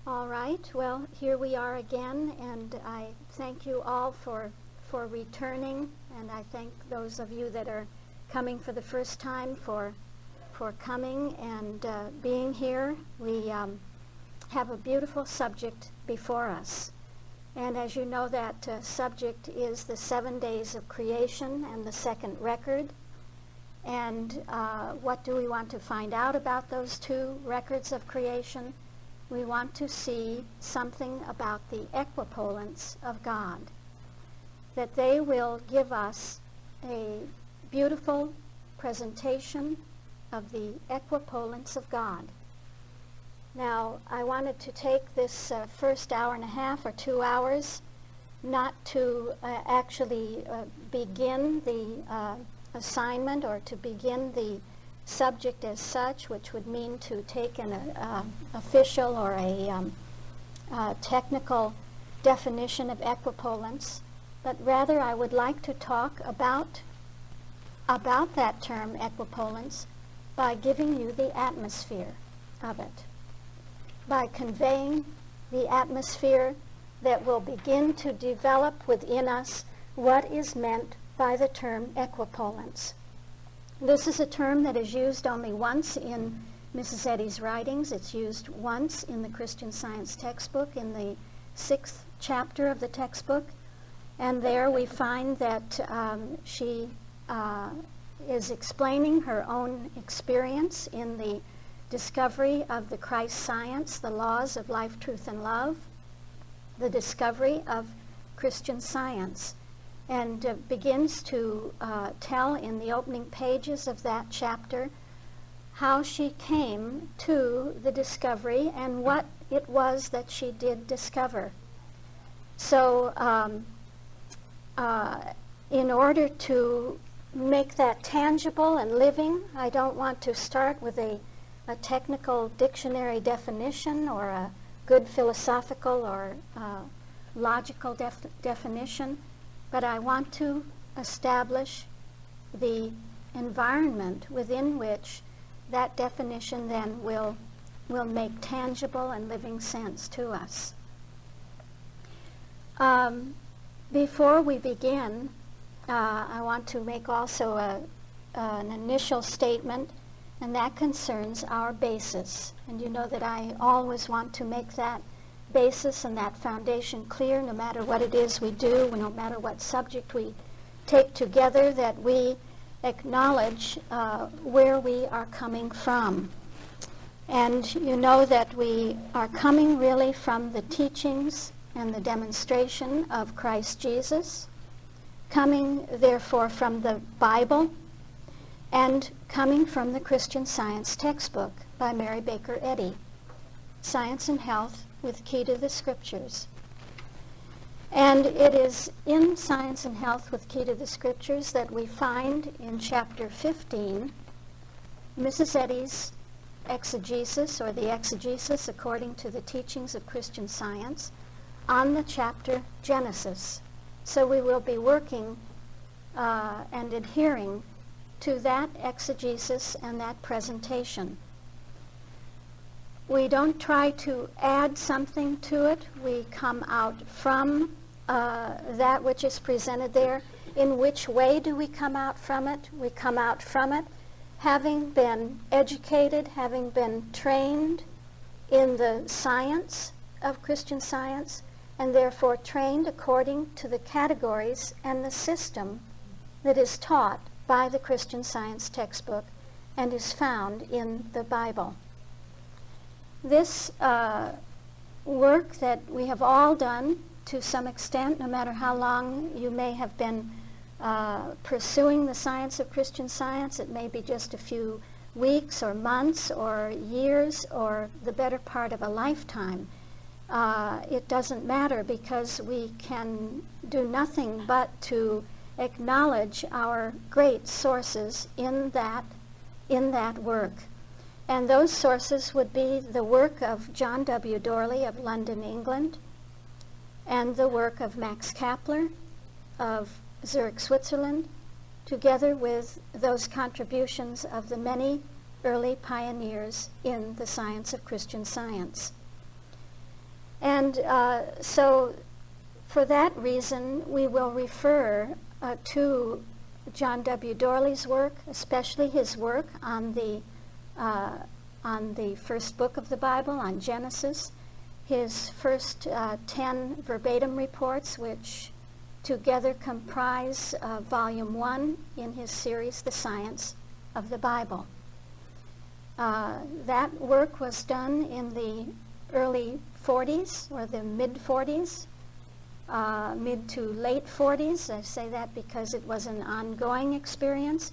All right, well, here we are again, and I thank you all for returning, and I thank those of you that are coming for the first time for coming and being here. We have a beautiful subject before us, and as you know, that subject is the 7 days of creation and the second record. And what do we want to find out about those two records of creation? We want to see something about the equipollence of God, that they will give us a beautiful presentation of the equipollence of God. Now, I wanted to take this first hour and a half or 2 hours not to actually begin the assignment or to begin the subject as such, which would mean to take an official or a technical definition of equipollence, but rather I would like to talk about that term equipollence by giving you the atmosphere of it, by conveying the atmosphere that will begin to develop within us what is meant by the term equipollence. This is a term that is used only once in Mrs. Eddy's writings. It's used once in the Christian Science textbook, in the 6th chapter of the textbook. And there we find that she is explaining her own experience in the discovery of the Christ science, the laws of life, truth, and love, the discovery of Christian Science, and begins to tell in the opening pages of that chapter how she came to the discovery and what it was that she did discover. So in order to make that tangible and living, I don't want to start with a technical dictionary definition or a good philosophical or logical definition, but I want to establish the environment within which that definition then will make tangible and living sense to us. Before we begin, I want to make also an initial statement, and that concerns our basis. And you know that I always want to make that basis and that foundation clear, no matter what it is we do, no matter what subject we take together, that we acknowledge where we are coming from. And you know that we are coming really from the teachings and the demonstration of Christ Jesus, coming therefore from the Bible, and coming from the Christian Science textbook by Mary Baker Eddy, Science and Health with Key to the Scriptures. And it is in Science and Health with Key to the Scriptures that we find in chapter 15 Mrs. Eddy's exegesis, or the exegesis according to the teachings of Christian Science, on the chapter Genesis. So we will be working and adhering to that exegesis and that presentation. We don't try to add something to it. We come out from that which is presented there. In which way do we come out from it? We come out from it having been educated, having been trained in the science of Christian Science, and therefore trained according to the categories and the system that is taught by the Christian Science textbook and is found in the Bible. This work that we have all done to some extent, no matter how long you may have been pursuing the science of Christian Science, it may be just a few weeks or months or years or the better part of a lifetime. It doesn't matter, because we can do nothing but to acknowledge our great sources in that work. And those sources would be the work of John W. Dorley of London, England, and the work of Max Kapler of Zurich, Switzerland, together with those contributions of the many early pioneers in the science of Christian Science. And so for that reason, we will refer to John W. Dorley's work, especially his work on the first book of the Bible, on Genesis, his first 10 verbatim reports, which together comprise volume 1 in his series, The Science of the Bible. That work was done in the early 40s, or the mid-40s, mid to late 40s. I say that because it was an ongoing experience,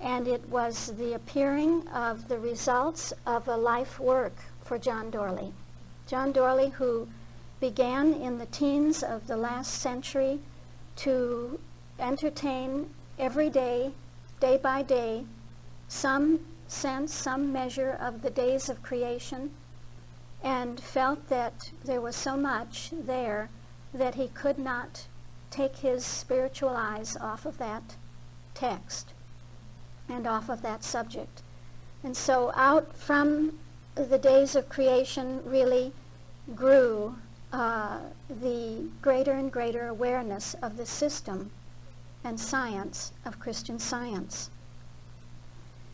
and it was the appearing of the results of a life work for John Dorley. John Dorley, who began in the teens of the last century to entertain every day, day by day, some sense, some measure of the days of creation, and felt that there was so much there that he could not take his spiritual eyes off of that text and off of that subject. And so out from the days of creation really grew the greater and greater awareness of the system and science of Christian Science.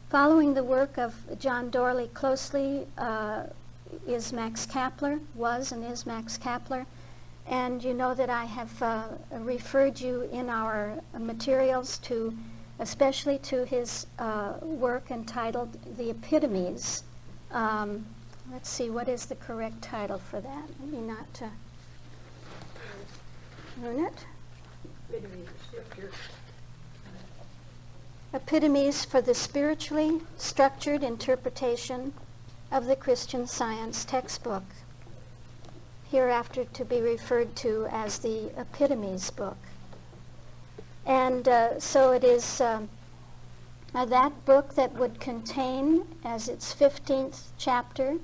Following the work of John Dorley closely is Max Kapler, was and is Max Kapler. And you know that I have referred you in our materials to, especially to his work entitled The Epitomes. Let's see, what is the correct title for that? Maybe not learn it. Epitomes for the Spiritually Structured Interpretation of the Christian Science Textbook, hereafter to be referred to as the Epitomes book. And so it is that book that would contain, as its 15th chapter,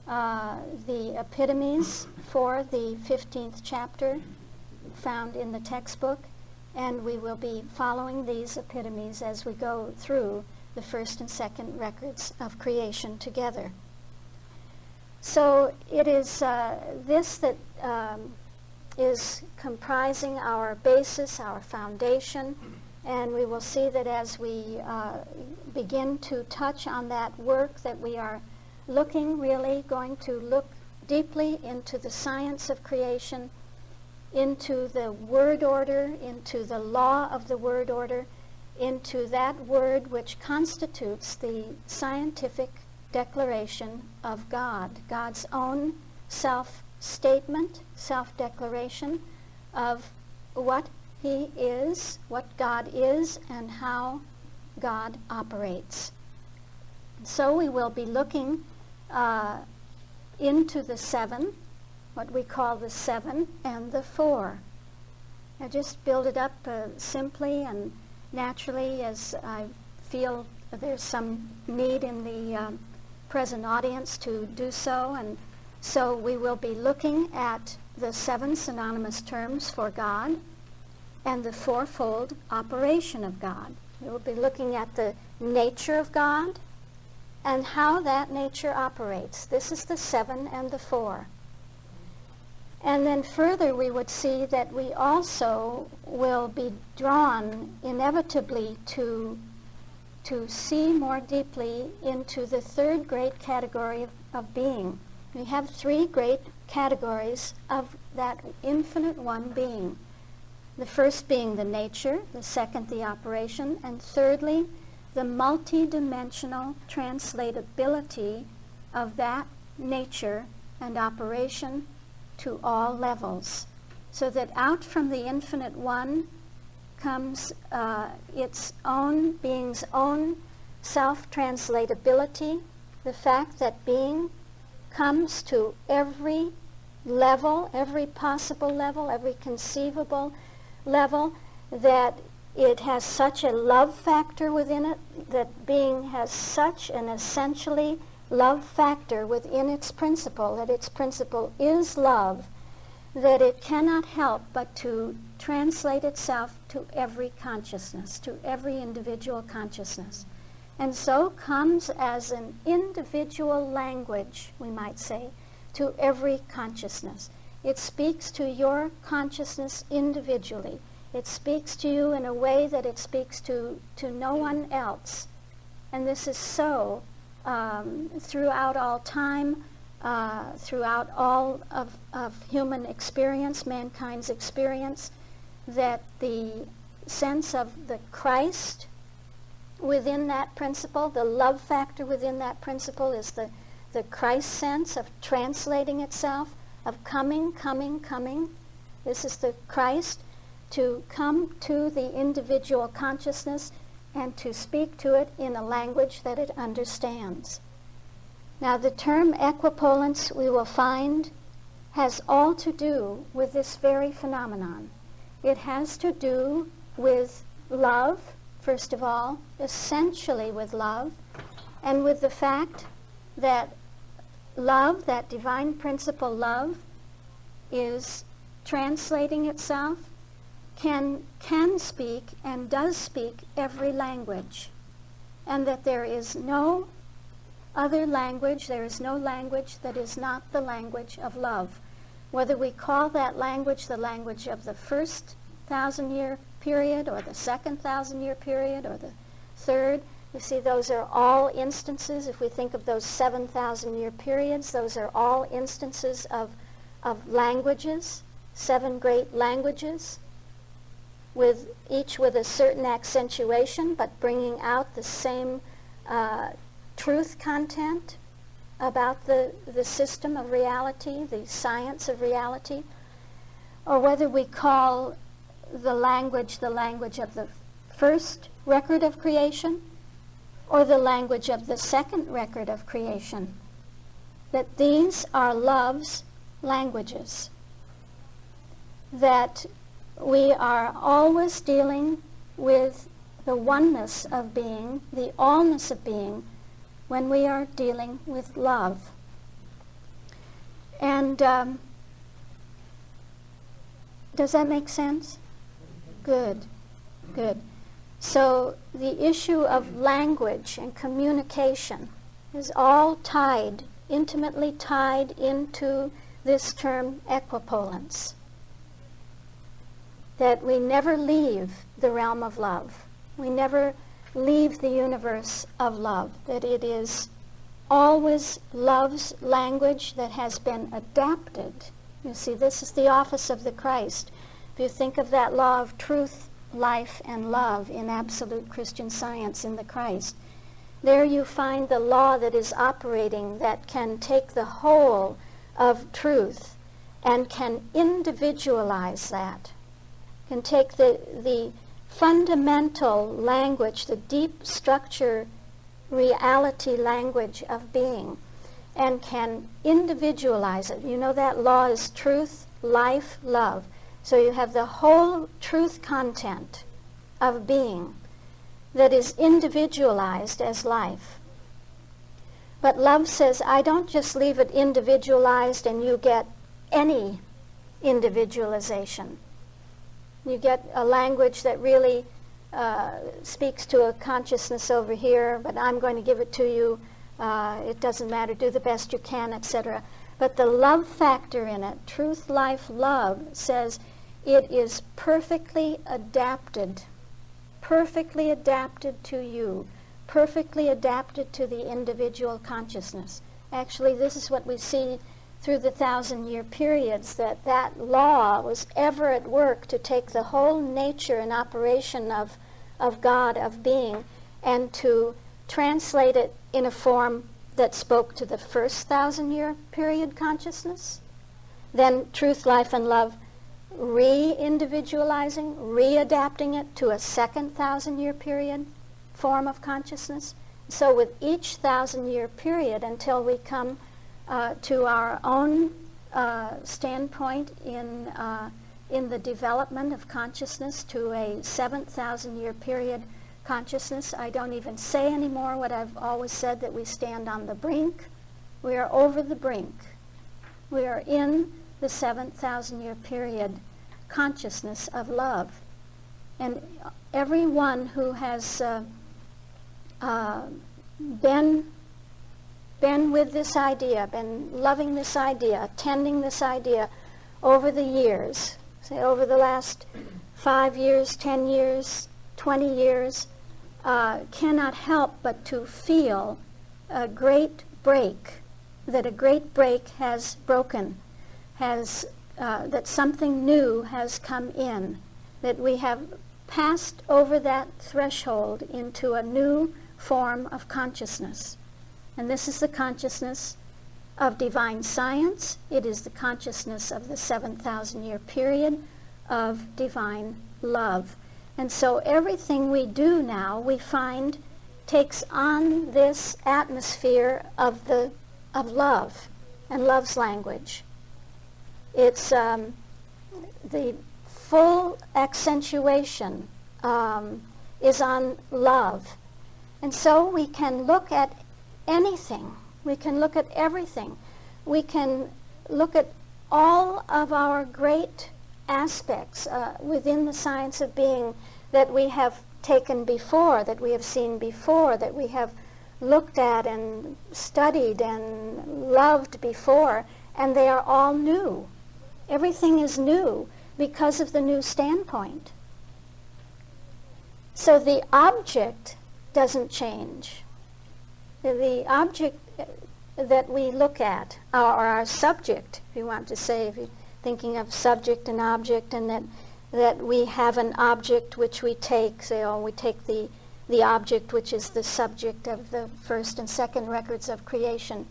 the epitomes for the 15th chapter found in the textbook, and we will be following these epitomes as we go through the first and second records of creation together. So it is this that is comprising our basis, our foundation, and we will see that as we begin to touch on that work, that we are going to look deeply into the science of creation, into the word order, into the law of the word order, into that word which constitutes the scientific declaration of God, God's own self-statement, self-declaration of what he is, what God is, and how God operates. So we will be looking into the 7, what we call the 7 and the 4. I just build it up simply and naturally as I feel there's some need in the present audience to do so. And so we will be looking at the 7 synonymous terms for God and the fourfold operation of God. We will be looking at the nature of God and how that nature operates. This is the 7 and the 4. And then further we would see that we also will be drawn inevitably to see more deeply into the third great category of being. We have 3 great categories of that infinite one being. The first being the nature, the second the operation, and thirdly the multi-dimensional translatability of that nature and operation to all levels, so that out from the infinite one comes its own being's own self-translatability, the fact that being comes to every level, every possible level, every conceivable level, that it has such a love factor within it, that being has such an essentially love factor within its principle, that its principle is love, that it cannot help but to translate itself to every consciousness, to every individual consciousness. And so comes as an individual language, we might say, to every consciousness. It speaks to your consciousness individually. It speaks to you in a way that it speaks to no one else. And this is so throughout all time, throughout all of human experience, mankind's experience, that the sense of the Christ within that principle, the love factor within that principle, is the Christ sense of translating itself, of coming. This is the Christ to come to the individual consciousness and to speak to it in a language that it understands. Now, the term equipollence, we will find, has all to do with this very phenomenon. It has to do with love, first of all, essentially with love, and with the fact that love, that divine principle love, is translating itself, can speak and does speak every language, and that there is no other language, there is no language that is not the language of love. Whether we call that language the language of the first 1,000-year period, or the second 1,000-year period, or the third, you see, those are all instances. If we think of those 7,000-year periods, those are all instances of languages, 7 great languages, with each with a certain accentuation, but bringing out the same truth content about the system of reality, the science of reality. Or whether we call the language of the first record of creation, or the language of the second record of creation, that these are love's languages, that we are always dealing with the oneness of being, the allness of being, when we are dealing with love. And does that make sense? Good. So the issue of language and communication is all tied, intimately tied into this term equipollence. That we never leave the realm of love. We never leave the universe of love. That it is always love's language that has been adapted. You see, this is the office of the Christ. If you think of that law of truth, life, and love in absolute Christian science in the Christ, there you find the law that is operating, that can take the whole of truth and can individualize that, can take the fundamental language, the deep structure reality language of being, and can individualize it. You know, that law is truth, life, love. So you have the whole truth content of being that is individualized as life. But love says, I don't just leave it individualized and you get any individualization. You get a language that really speaks to a consciousness over here, but I'm going to give it to you. It doesn't matter, do the best you can, etc. But the love factor in it, truth, life, love, says it is perfectly adapted to you, perfectly adapted to the individual consciousness. Actually, this is what we see through the 1,000-year periods, that law was ever at work to take the whole nature and operation of God, of being, and to translate it in a form that spoke to the first 1,000-year period consciousness, then truth, life, and love re-individualizing, re-adapting it to a second 1,000-year period form of consciousness. So with each 1,000-year period, until we come to our own standpoint in the development of consciousness to a 7,000-year period consciousness. I don't even say anymore what I've always said, that we stand on the brink. We are over the brink. We are in the 7,000-year period consciousness of love. And everyone who has been been with this idea, been loving this idea, attending this idea over the years, say over the last 5 years, 10 years, 20 years, cannot help but to feel a great break, that a great break has broken, that something new has come in, that we have passed over that threshold into a new form of consciousness. And this is the consciousness of divine science. It is the consciousness of the 7,000-year period of divine love. And so everything we do now, we find, takes on this atmosphere of love and love's language. It's the full accentuation is on love. And so we can look at anything. We can look at everything. We can look at all of our great aspects within the science of being that we have taken before, that we have seen before, that we have looked at and studied and loved before, and they are all new. Everything is new because of the new standpoint. So the object doesn't change. The object that we look at, or our subject, if you want to say, if you're thinking of subject and object, and that we have an object which we take, say, we take the object which is the subject of the first and second records of creation.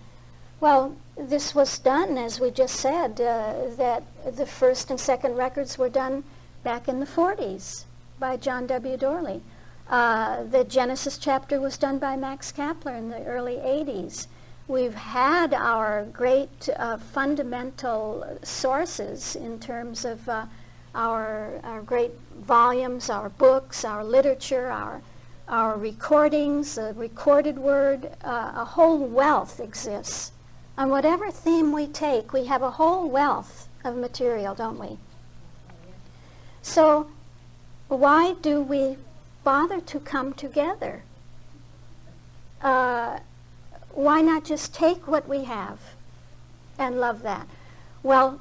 Well, this was done, as we just said, that the first and second records were done back in the 40s by John W. Dorley. The Genesis chapter was done by Max Kapler in the early 80s. We've had our great fundamental sources in terms of our great volumes, our books, our literature, our recordings, the recorded word. A whole wealth exists. On whatever theme we take, we have a whole wealth of material, don't we? So why do we bother to come together? Why not just take what we have and love that? Well,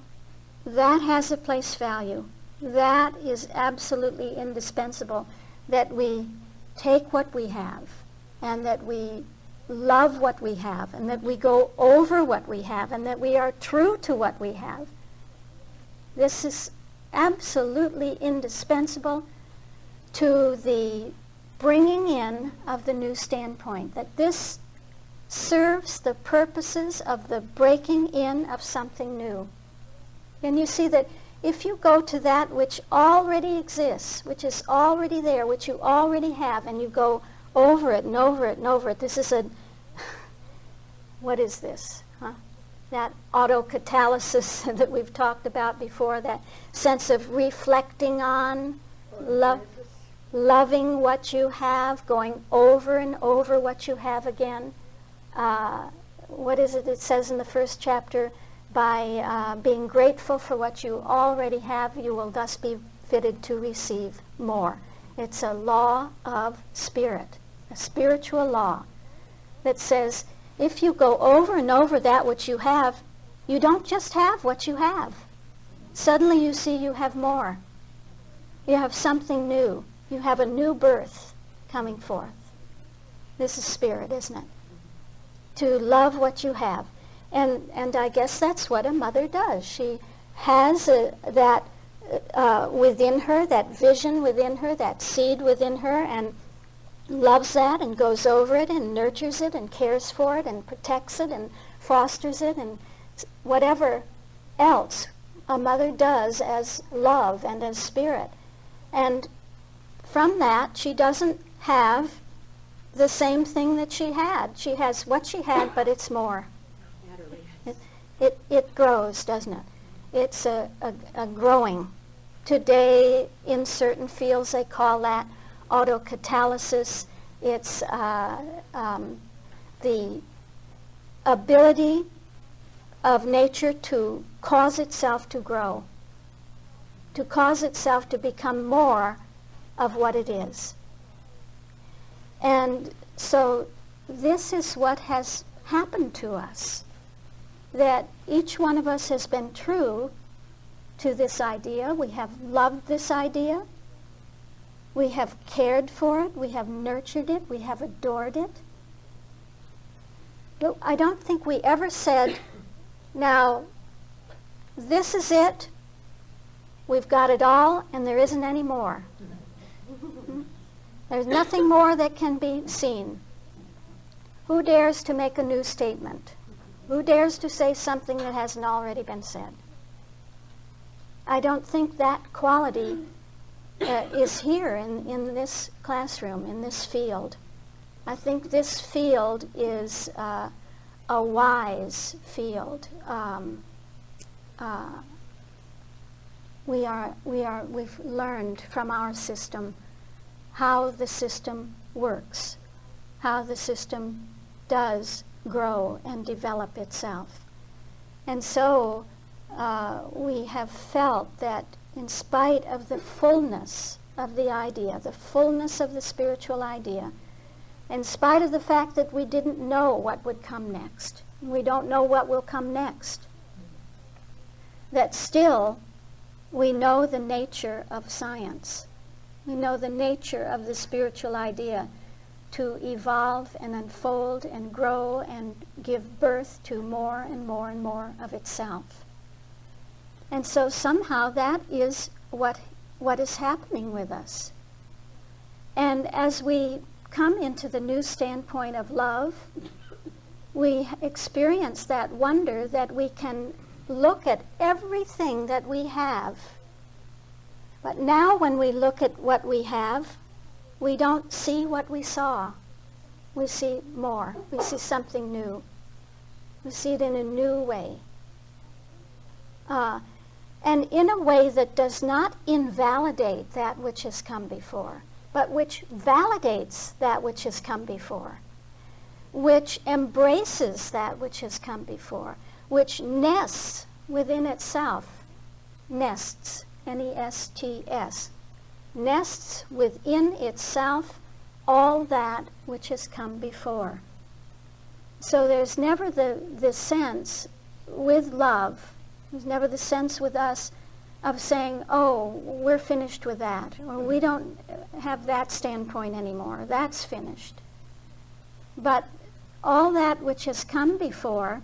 that has a place value. That is absolutely indispensable, that we take what we have and that we love what we have and that we go over what we have and that we are true to what we have. This is absolutely indispensable to the bringing in of the new standpoint, that this serves the purposes of the breaking in of something new. And you see that if you go to that which already exists, which is already there, which you already have, and you go over it and over it and over it, this is what is this? That autocatalysis that we've talked about before, that sense of reflecting on, loving what you have, going over and over what you have again. What is it says in the first chapter? By being grateful for what you already have, you will thus be fitted to receive more. It's a law of spirit, a spiritual law that says if you go over and over that which you have, you don't just have what you have. Suddenly you see you have more. You have something new. You have a new birth coming forth. This is spirit, isn't it? To love what you have. And I guess that's what a mother does. She has that within her, that vision within her, that seed within her, and loves that and goes over it and nurtures it and cares for it and protects it and fosters it and whatever else a mother does as love and as spirit. And from that, she doesn't have the same thing that she had. She has what she had, but it's more. It grows, doesn't it? It's a growing. Today, in certain fields, they call that autocatalysis. It's the ability of nature to cause itself to grow, to cause itself to become more of what it is. And so this is what has happened to us. That each one of us has been true to this idea. We have loved this idea. We have cared for it. We have nurtured it. We have adored it. But I don't think we ever said, now, this is it. We've got it all, and there isn't any more. There's nothing more that can be seen. Who dares to make a new statement? Who dares to say something that hasn't already been said? I don't think that quality is here in this classroom, in this field. I think this field is a wise field. We've learned from our system how the system works, how the system does grow and develop itself. And so we have felt that in spite of the fullness of the idea, the fullness of the spiritual idea, in spite of the fact that we didn't know what would come next, we don't know what will come next, that still we know the nature of science. We know the nature of the spiritual idea to evolve and unfold and grow and give birth to more and more and more of itself. And so somehow that is what is happening with us. And as we come into the new standpoint of love, we experience that wonder that we can look at everything that we have. But now when we look at what we have, we don't see what we saw. We see more. We see something new. We see it in a new way. And in a way that does not invalidate that which has come before, but which validates that which has come before, which embraces that which has come before, which nests within itself, nests, N-E-S-T-S, nests within itself all that which has come before. So there's never the sense with love, there's never the sense with us of saying, oh, we're finished with that, or we don't have that standpoint anymore, that's finished. But all that which has come before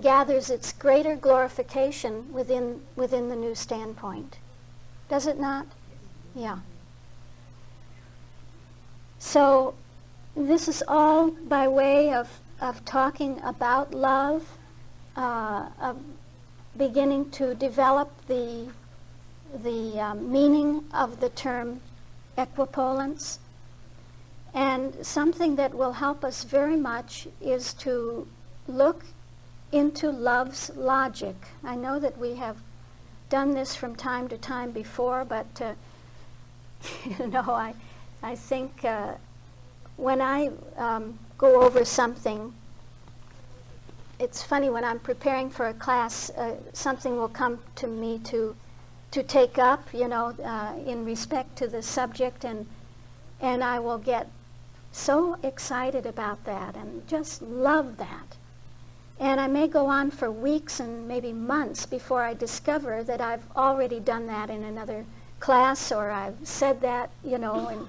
gathers its greater glorification within the new standpoint. Does it not? Yeah. So this is all by way of talking about love, of beginning to develop the meaning of the term equipollence. And something that will help us very much is to look into love's logic. I know that we have done this from time to time before, but I think when I go over something, it's funny, when I'm preparing for a class, something will come to me to take up, in respect to the subject, and I will get so excited about that and just love that. And I may go on for weeks and maybe months before I discover that I've already done that in another class, or I've said that, in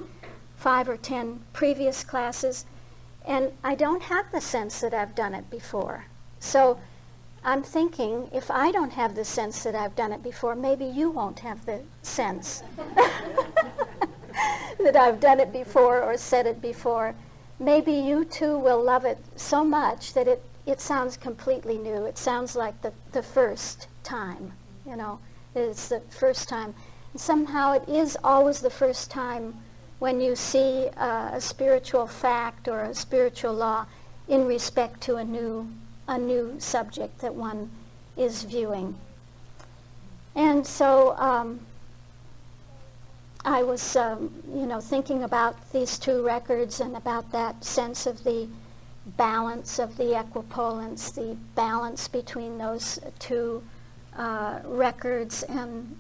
5 or 10 previous classes, and I don't have the sense that I've done it before. So I'm thinking, if I don't have the sense that I've done it before, maybe you won't have the sense that I've done it before or said it before. Maybe you too will love it so much that it sounds completely new. It sounds like the first time, It's the first time. And somehow it is always the first time when you see a spiritual fact or a spiritual law in respect to a new subject that one is viewing. And so I was, thinking about these two records and about that sense of the balance of the equipollence, the balance between those two records, and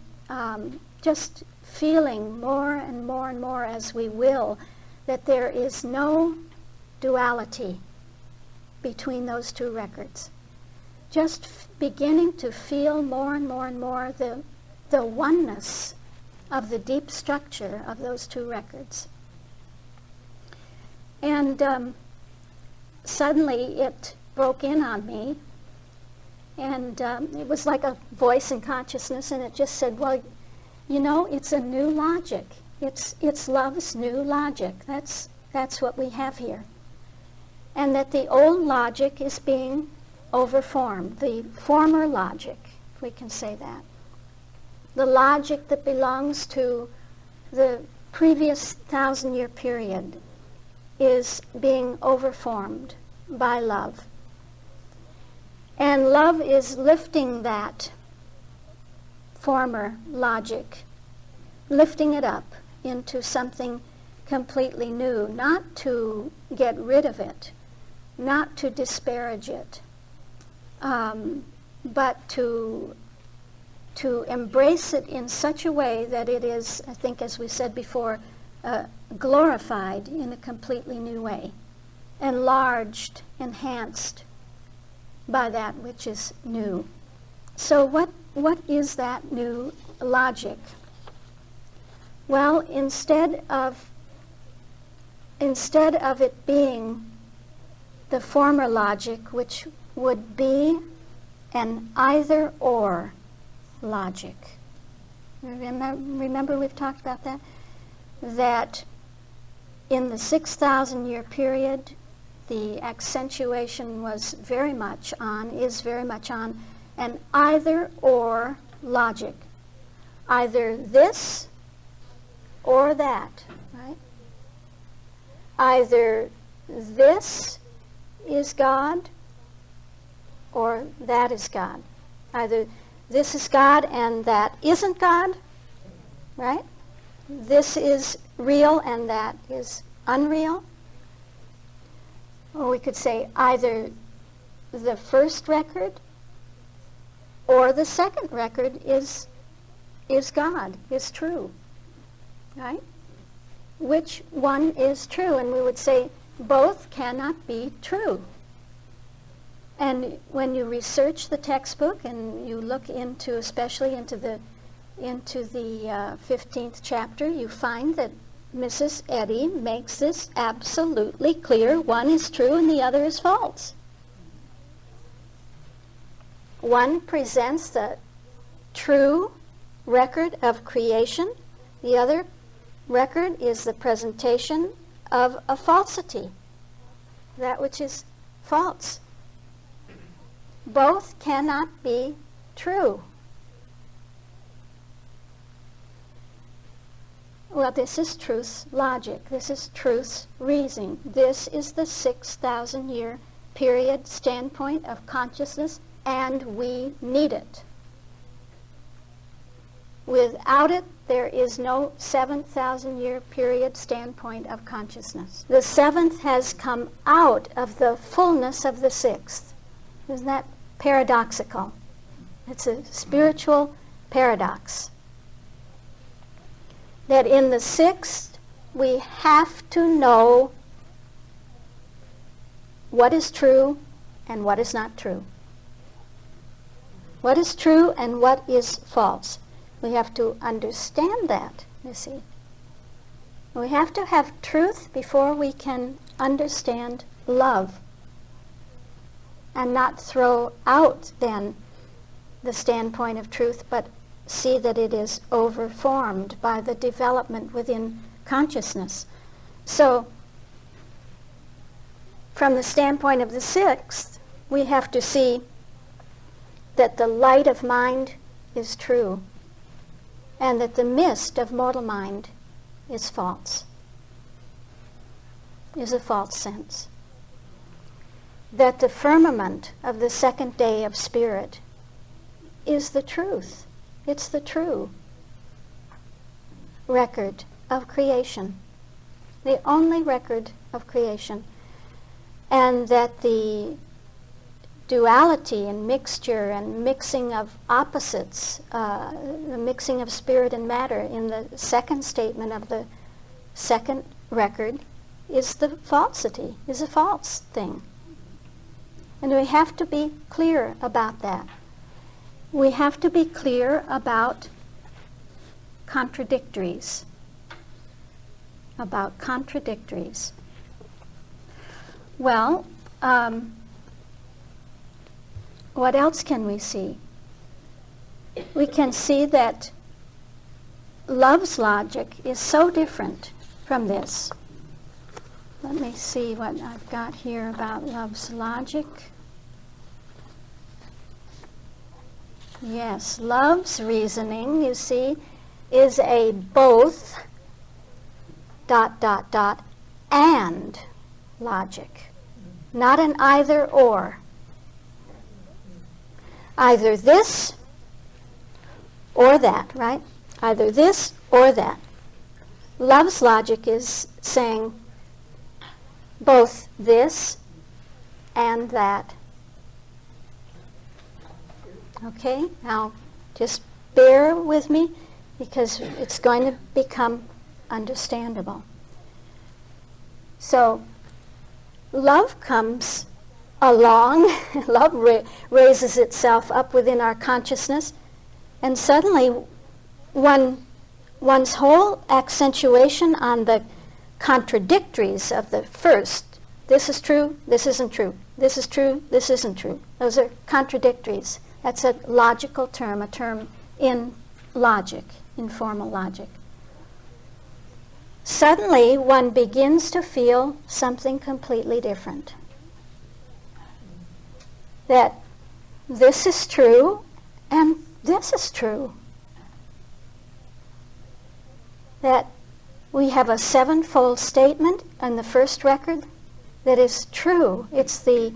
just feeling more and more and more as we will that there is no duality between those two records. Just beginning to feel more and more and more the oneness of the deep structure of those two records. And suddenly it broke in on me, and it was like a voice in consciousness, and it just said, well, you know, it's a new logic. It's love's new logic. That's what we have here. And that the old logic is being overformed, the former logic, if we can say that. The logic that belongs to the previous 1,000-year period is being overformed by love. And love is lifting that former logic, lifting it up into something completely new, not to get rid of it, not to disparage it, but to embrace it in such a way that it is, I think, as we said before, glorified in a completely new way, enlarged, enhanced by that which is new. So what is that new logic? Well, instead of it being the former logic, which would be an either-or logic. Remember we've talked about that? That in the 6,000-year period, the accentuation is very much on an either-or logic. Either this or that, right? Either this is God or that is God. Either this is God and that isn't God, right? This is real and that is unreal. Or we could say either the first record or the second record is God, is true, right? Which one is true? And we would say both cannot be true. And when you research the textbook and you look into, especially into the 15th chapter, you find that Mrs. Eddy makes this absolutely clear. One is true and the other is false. One presents the true record of creation. The other record is the presentation of a falsity, that which is false. Both cannot be true. Well, this is truth's logic. This is truth's reasoning. This is the 6,000-year period standpoint of consciousness, and we need it. Without it, there is no 7,000-year period standpoint of consciousness. The seventh has come out of the fullness of the sixth. Isn't that paradoxical? It's a spiritual paradox. That in the sixth, we have to know what is true and what is not true. What is true and what is false. We have to understand that, you see. We have to have truth before we can understand love, and not throw out then the standpoint of truth, but see that it is overformed by the development within consciousness. So, from the standpoint of the sixth, we have to see that the light of mind is true, and that the mist of mortal mind is false, is a false sense. That the firmament of the second day of spirit is the truth. It's the true record of creation, the only record of creation. And that the duality and mixture and mixing of opposites, the mixing of spirit and matter in the second statement of the second record is the falsity, is a false thing. And we have to be clear about that. We have to be clear about contradictories. About contradictories. Well, what else can we see? We can see that love's logic is so different from this. Let me see what I've got here about love's logic. Yes, love's reasoning, you see, is a both ... and logic, not an either or. Either this or that, right? Either this or that. Love's logic is saying both this and that. Okay, now just bear with me because it's going to become understandable. So, love comes along, love raises itself up within our consciousness, and suddenly one's whole accentuation on the contradictories of the first, this is true, this isn't true, this is true, this isn't true. Those are contradictories. That's a logical term, a term in logic, in formal logic. Suddenly, one begins to feel something completely different. That this is true and this is true. That we have a sevenfold statement in the first record that is true. It's the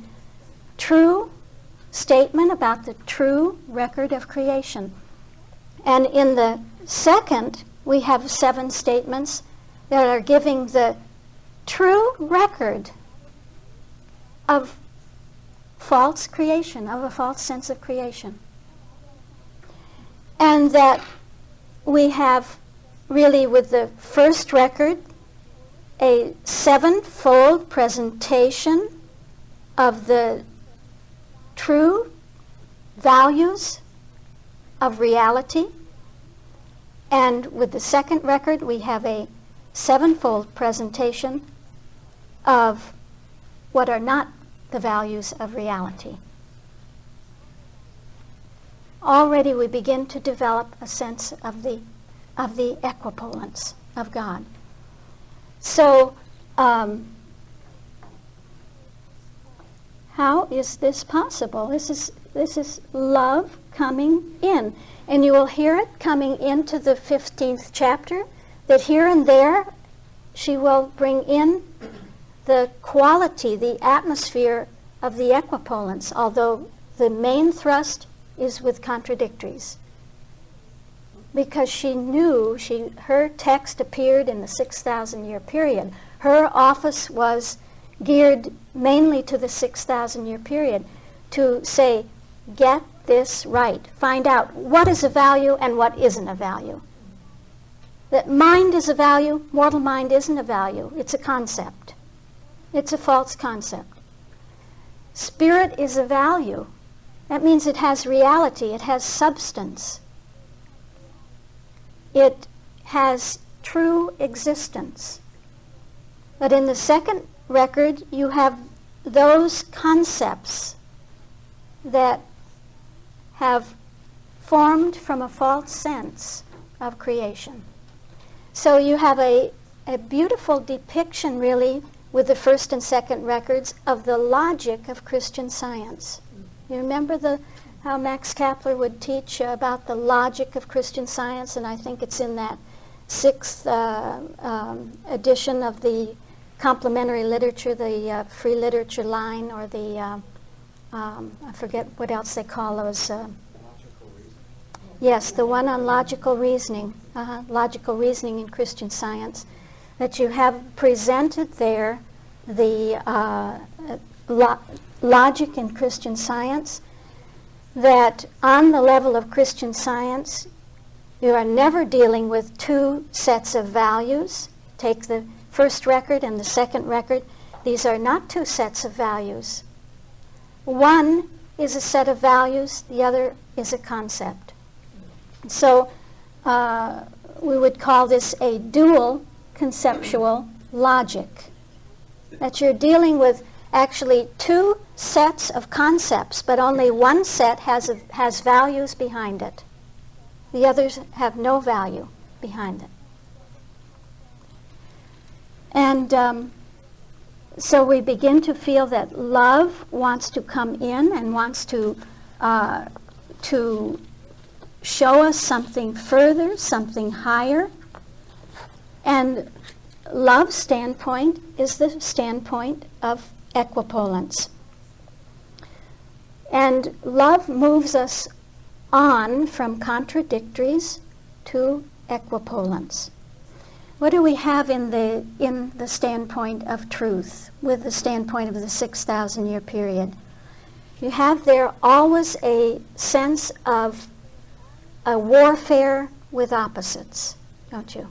true statement about the true record of creation. And in the second, we have 7 statements that are giving the true record of false creation, of a false sense of creation. And that we have really with the first record a 7-fold presentation of the true values of reality. And with the second record, we have a 7-fold presentation of what are not the values of reality. Already we begin to develop a sense of the equipollence of God. So, how is this possible? This is love coming in. And you will hear it coming into the 15th chapter, that here and there she will bring in the quality, the atmosphere of the equipollence, although the main thrust is with contradictories. Because she knew, her text appeared in the 6,000-year period. Her office was geared mainly to the 6,000-year period to say, get this right. Find out what is a value and what isn't a value. That mind is a value, mortal mind isn't a value. It's a concept. It's a false concept. Spirit is a value. That means it has reality, it has substance. It has true existence. But in the second record, you have those concepts that have formed from a false sense of creation. So you have a beautiful depiction, really, with the first and second records of the logic of Christian Science. You remember how Max Kapler would teach about the logic of Christian Science, and I think it's in that 6th edition of the complementary literature, the free literature line, or the, I forget what else they call those. Yes, the one on logical reasoning in Christian Science, that you have presented there the logic in Christian Science, that on the level of Christian Science, you are never dealing with 2 sets of values. Take the first record and the second record. These are not 2 sets of values. One is a set of values, the other is a concept. So we would call this a dual conceptual logic. That you're dealing with actually two sets of concepts, but only one set has values behind it. The others have no value behind it. And so we begin to feel that love wants to come in and wants to show us something further, something higher. And love's standpoint is the standpoint of equipollence. And love moves us on from contradictories to equipollence. What do we have in the standpoint of truth, with the standpoint of the 6,000-year period? You have there always a sense of a warfare with opposites, don't you?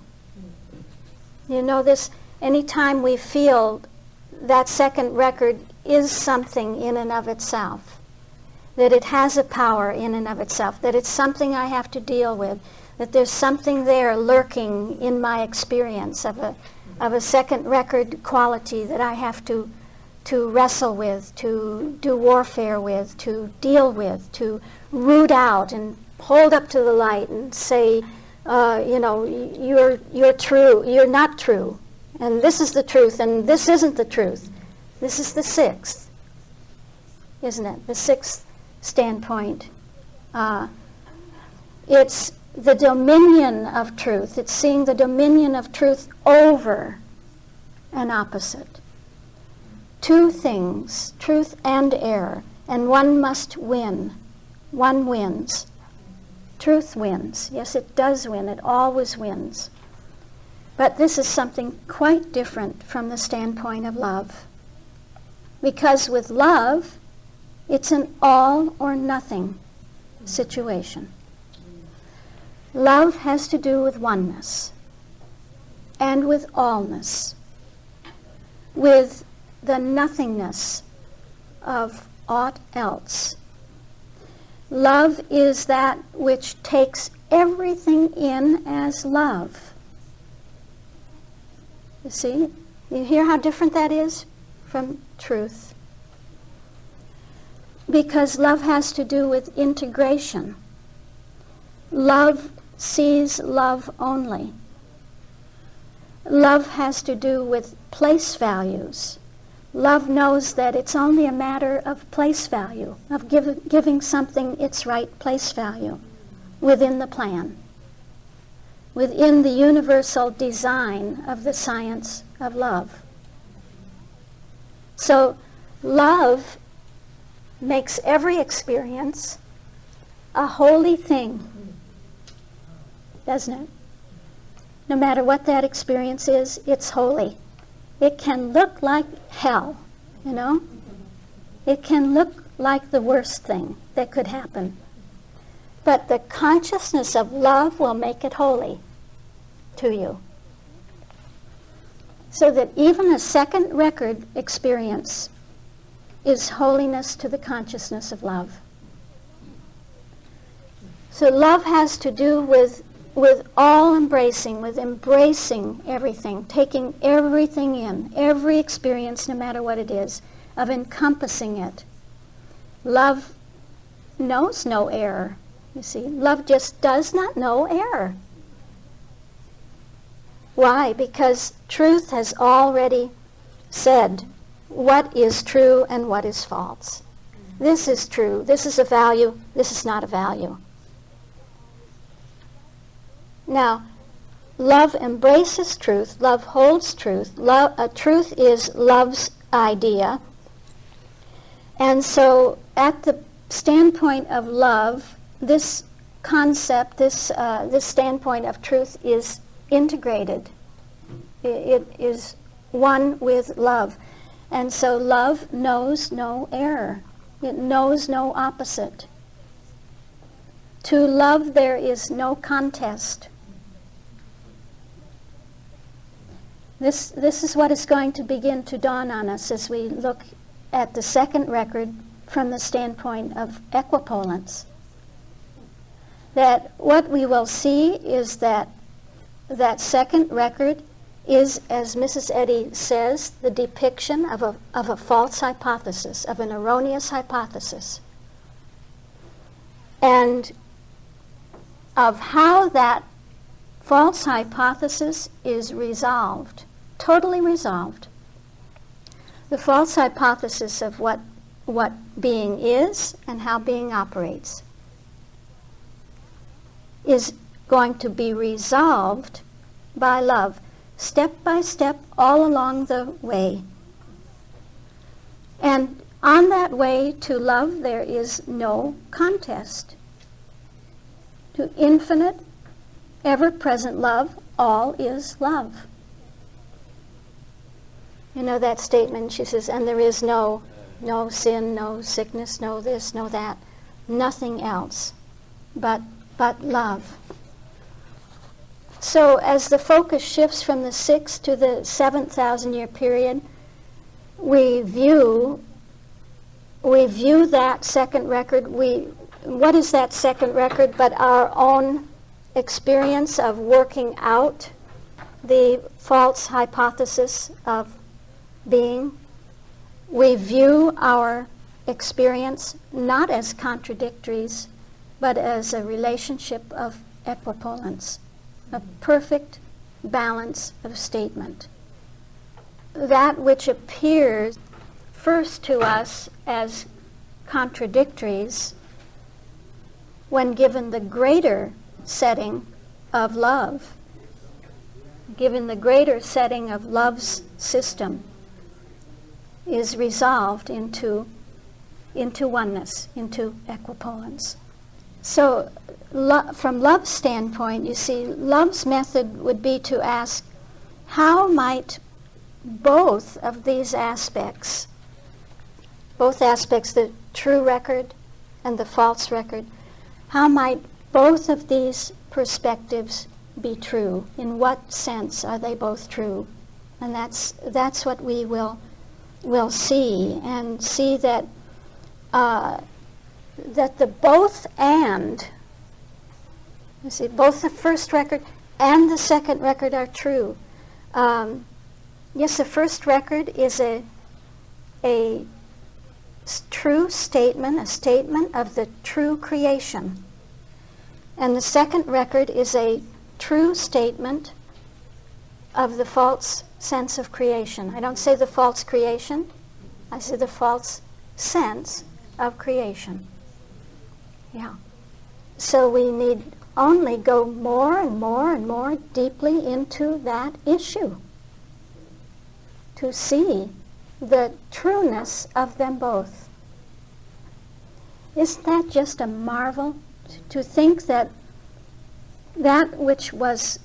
You know this, anytime we feel that second record is something in and of itself, that it has a power in and of itself, that it's something I have to deal with, that there's something there lurking in my experience of a second record quality that I have to wrestle with, to do warfare with, to deal with, to root out and hold up to the light and say, you're true, you're not true, and this is the truth, and this isn't the truth. This is the sixth, isn't it? The sixth standpoint. It's the dominion of truth. It's seeing the dominion of truth over an opposite. Two things, truth and error, and one must win. One wins. Truth wins. Yes, it does win. It always wins. But this is something quite different from the standpoint of love. Because with love, it's an all or nothing situation. Love has to do with oneness and with allness, with the nothingness of aught else. Love is that which takes everything in as love. You see? You hear how different that is from truth? Because love has to do with integration. Love sees love only. Love has to do with place values. Love knows that it's only a matter of place value, of giving something its right place value within the plan, within the universal design of the science of love. So love makes every experience a holy thing, doesn't it? No matter what that experience is, it's holy. It can look like hell, you know? It can look like the worst thing that could happen. But the consciousness of love will make it holy to you. So that even a second record experience is holiness to the consciousness of love. So love has to do with all embracing, with embracing everything, taking everything in, every experience, no matter what it is, of encompassing it. Love knows no error, you see. Love just does not know error. Why? Because truth has already said what is true and what is false. This is true, this is a value, this is not a value. Now, love embraces truth, love holds truth. Truth is love's idea. And so at the standpoint of love, this concept, this standpoint of truth is integrated. It is one with love. And so love knows no error. It knows no opposite. To love there is no contest. This is what is going to begin to dawn on us as we look at the second record from the standpoint of equipolence. That what we will see is that that second record is, as Mrs. Eddy says, the depiction of a false hypothesis, of an erroneous hypothesis. And of how that false hypothesis is resolved, totally resolved. The false hypothesis of what being is and how being operates is going to be resolved by love, step by step, all along the way. And on that way to love, there is no contest. To infinite, ever-present love, all is love. You know that statement, she says, and there is no sin, no sickness, no this, no that, nothing else but love. So as the focus shifts from the 6th to the 7,000-year period, we view that second record. What is that second record but our own experience of working out the false hypothesis of being? We view our experience not as contradictories, but as a relationship of equipolence, a perfect balance of statement. That which appears first to us as contradictories, when given the greater setting of love, given the greater setting of love's system, is resolved into oneness, into equipolence. So from love's standpoint, you see, love's method would be to ask, how might both of these aspects, the true record and the false record, how might both of these perspectives be true? In what sense are they both true? And that's what we will see, and see that the both and, you see, both the first record and the second record are true. Yes, the first record is a true statement, a statement of the true creation. And the second record is a true statement of the false sense of creation. I don't say the false creation, I say the false sense of creation. Yeah. So we need only go more and more and more deeply into that issue to see the trueness of them both. Isn't that just a marvel to think that that which was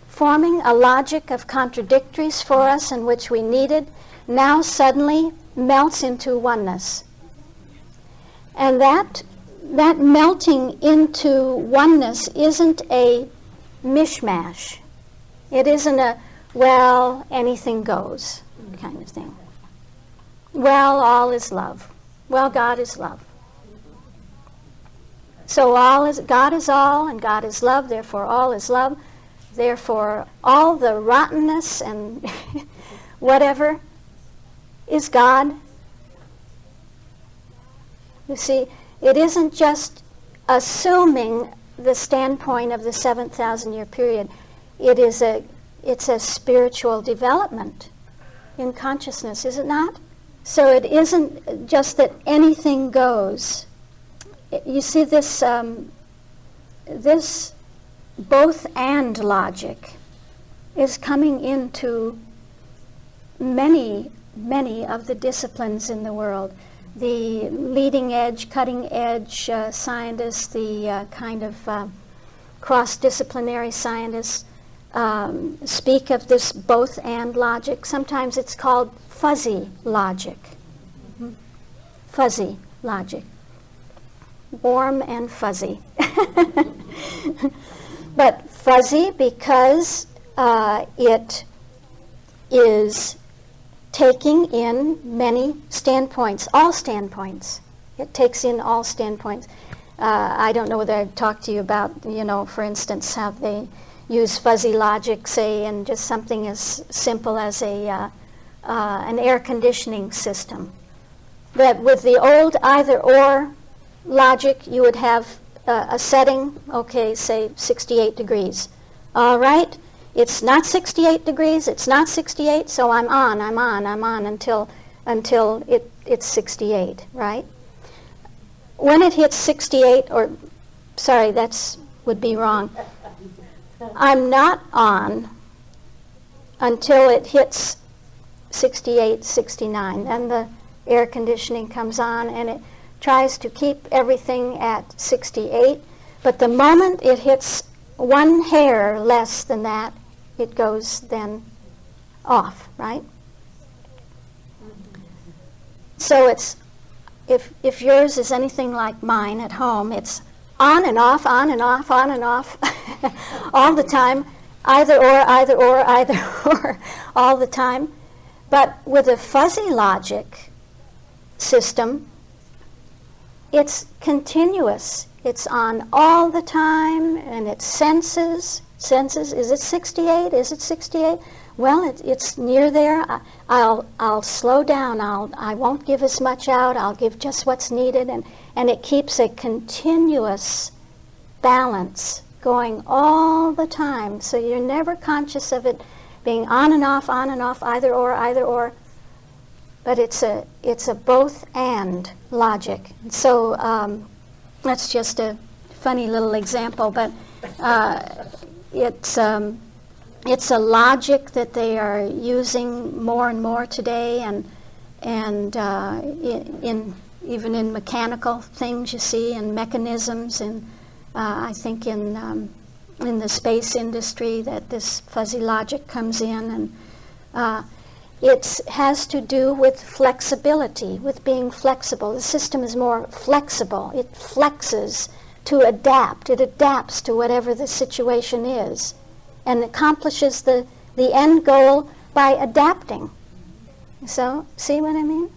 forming a logic of contradictories for us and which we needed now suddenly melts into oneness? And that melting into oneness isn't a mishmash. It isn't a, well, anything goes kind of thing. Well, all is love. Well, God is love. So God is all, and God is love, therefore all is love. Therefore all the rottenness and whatever is God. You see, it isn't just assuming the standpoint of the 7,000-year period. It's a spiritual development in consciousness, is it not? So it isn't just that anything goes. You see, this both and logic is coming into many of the disciplines in the world. The leading edge, cutting edge scientists, the kind of cross-disciplinary scientists speak of this both and logic. Sometimes it's called fuzzy logic. Fuzzy logic. Warm and fuzzy. But fuzzy because it is taking in many standpoints, all standpoints. It takes in all standpoints. I don't know whether I've talked to you about, for instance, how they use fuzzy logic, say, in just something as simple as an air conditioning system. That with the old either-or logic, you would have a setting, okay, say 68 degrees. All right, it's not 68 degrees, it's not 68, so I'm on until it's 68, right? When it hits 68, would be wrong. I'm not on until it hits 68, 69. Then the air conditioning comes on and it tries to keep everything at 68. But the moment it hits one hair less than that, it goes then off, right? So it's, if yours is anything like mine at home, it's on and off, on and off, on and off, all the time, either or, all the time. But with a fuzzy logic system, it's continuous. It's on all the time, and it senses, is it 68? Is it 68? Well, it's near there. I'll slow down. I won't give as much out. I'll give just what's needed, and it keeps a continuous balance going all the time. So you're never conscious of it being on and off, either or. But it's a both and logic. So that's just a funny little example, but it's a logic that they are using more and more today, and even in mechanical things, you see, and mechanisms, and I think in the space industry that this fuzzy logic comes in, and it has to do with flexibility, with being flexible. The system is more flexible. It flexes to adapt. It adapts to whatever the situation is, and accomplishes the end goal by adapting. So, see what I mean?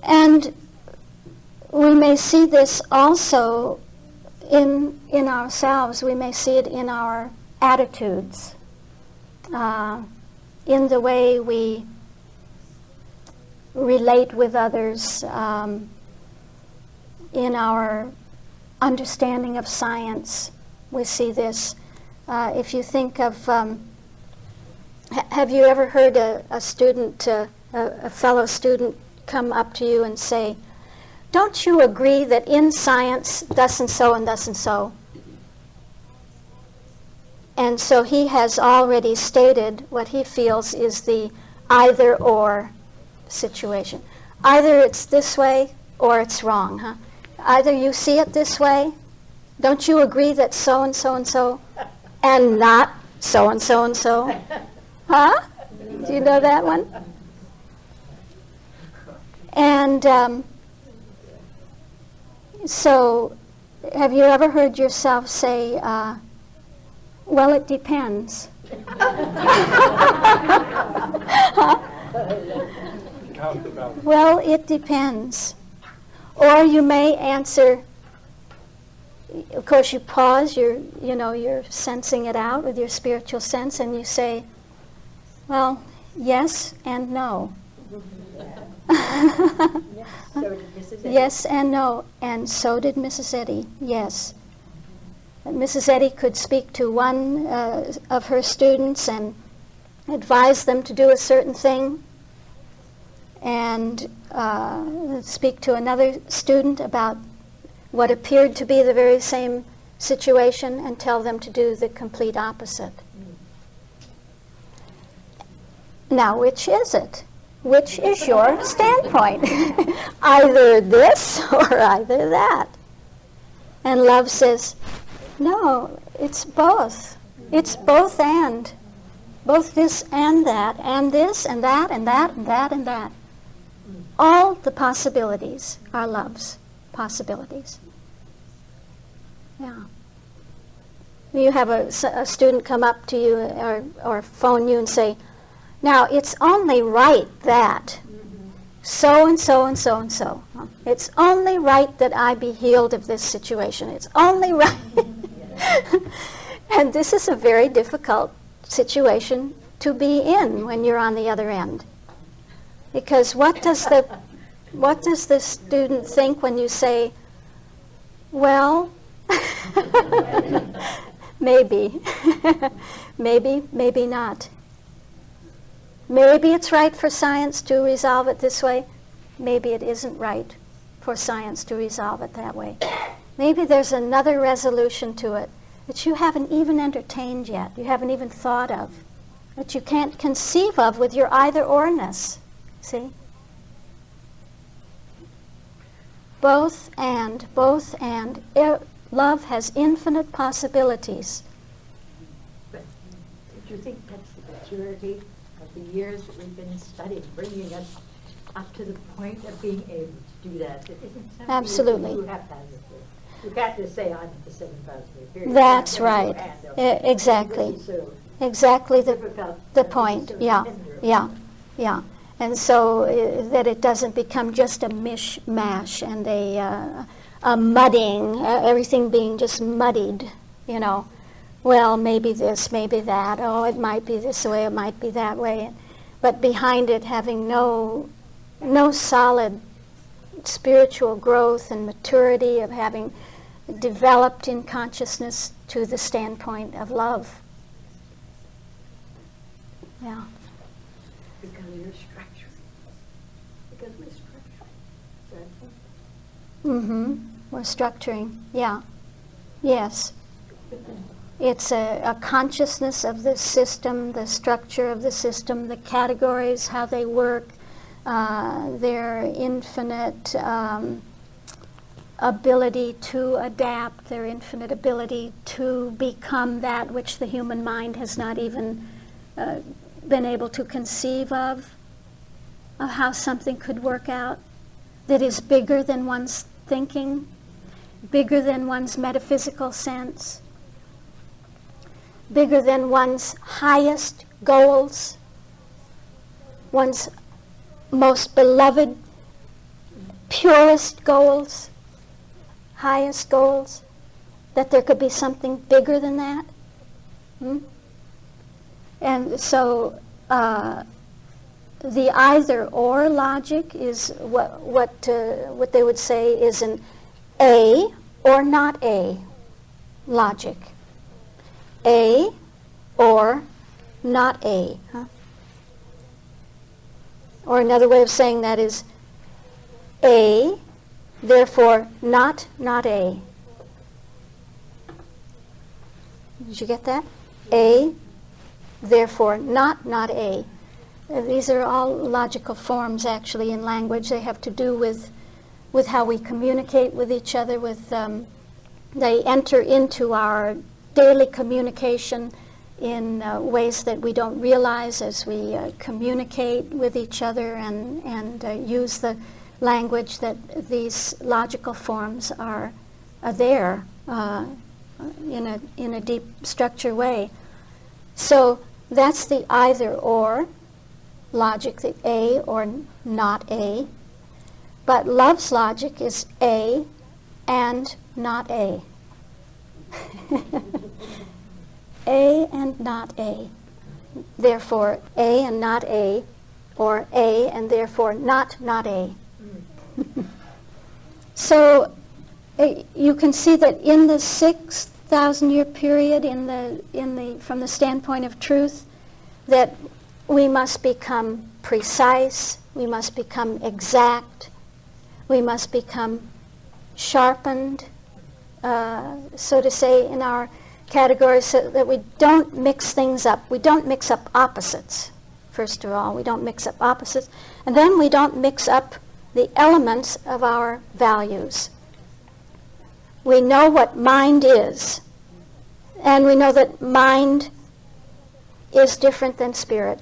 And we may see this also in ourselves. We may see it in our attitudes, in the way we relate with others, in our understanding of science. We see this. If you think of, have you ever heard a student, a fellow student, come up to you and say, "Don't you agree that in science thus and so and thus and so?" And so he has already stated what he feels is the either-or situation. Either it's this way or it's wrong, huh? Either you see it this way, don't you agree that so and so and so, and not so and so and so? Huh? Do you know that one? And so have you ever heard yourself say, well, it depends? Huh? Well, it depends. Or you may answer, of course you pause, you're sensing it out with your spiritual sense, and you say, well, yes and no. Yes and no, and so did Mrs. Eddy, yes. Mrs. Eddy could speak to one of her students and advise them to do a certain thing, and speak to another student about what appeared to be the very same situation and tell them to do the complete opposite. Now, which is it? Which is your standpoint? Either this or either that. And love says, no, it's both. It's both and. Both this and that, and this and that and that and that and that. All the possibilities are love's possibilities. Yeah. You have a student come up to you or phone you and say, Now, it's only right that so and so and so and so. It's only right that I be healed of this situation. It's only right. And this is a very difficult situation to be in when you're on the other end. Because what does the student think when you say, well, maybe, maybe not. Maybe it's right for science to resolve it this way. Maybe it isn't right for science to resolve it that way. Maybe there's another resolution to it that you haven't even entertained yet, you haven't even thought of, that you can't conceive of with your either-orness. See? Both and. Love has infinite possibilities. But do you think that's the maturity of the years that we've been studying, bringing us up to the point of being able to do that? It isn't something Absolutely. you have to understand. You can't just say, I'm at the 7,000-year period. That's right. Exactly. Exactly the point. Yeah. And so that it doesn't become just a mishmash and a mudding, everything being just muddied, you know. Well, maybe this, maybe that. Oh, it might be this way, it might be that way. But behind it having no solid spiritual growth and maturity of having developed in consciousness to the standpoint of love. Yeah. Because you're structuring. Because we're structuring. Mm-hmm. We're structuring. Yeah. Yes. It's a consciousness of the system, the structure of the system, the categories, how they work, their infinite ability to adapt, their infinite ability to become that which the human mind has not even been able to conceive of how something could work out, that is bigger than one's thinking, bigger than one's metaphysical sense, bigger than one's highest goals, one's most beloved, purest goals, highest goals, that there could be something bigger than that. And so the either-or logic is what they would say is an A or not A logic. A or not A. Or another way of saying that is A, therefore not A. Did you get that? A, therefore not A. These are all logical forms actually in language. They have to do with how we communicate with each other. They enter into our daily communication in ways that we don't realize as we communicate with each other and use the language that these logical forms are there in a deep structure way. So that's the either-or logic, the A or not A. But love's logic is A and not A. A and not A. Therefore, A and not A, or A and therefore not A. So you can see that in the 6,000-year period, from the standpoint of truth, that we must become precise, we must become exact, we must become sharpened, so to say, in our categories, so that we don't mix things up. We don't mix up opposites, first of all. We don't mix up opposites. And then we don't mix up the elements of our values. We know what mind is, and we know that mind is different than spirit,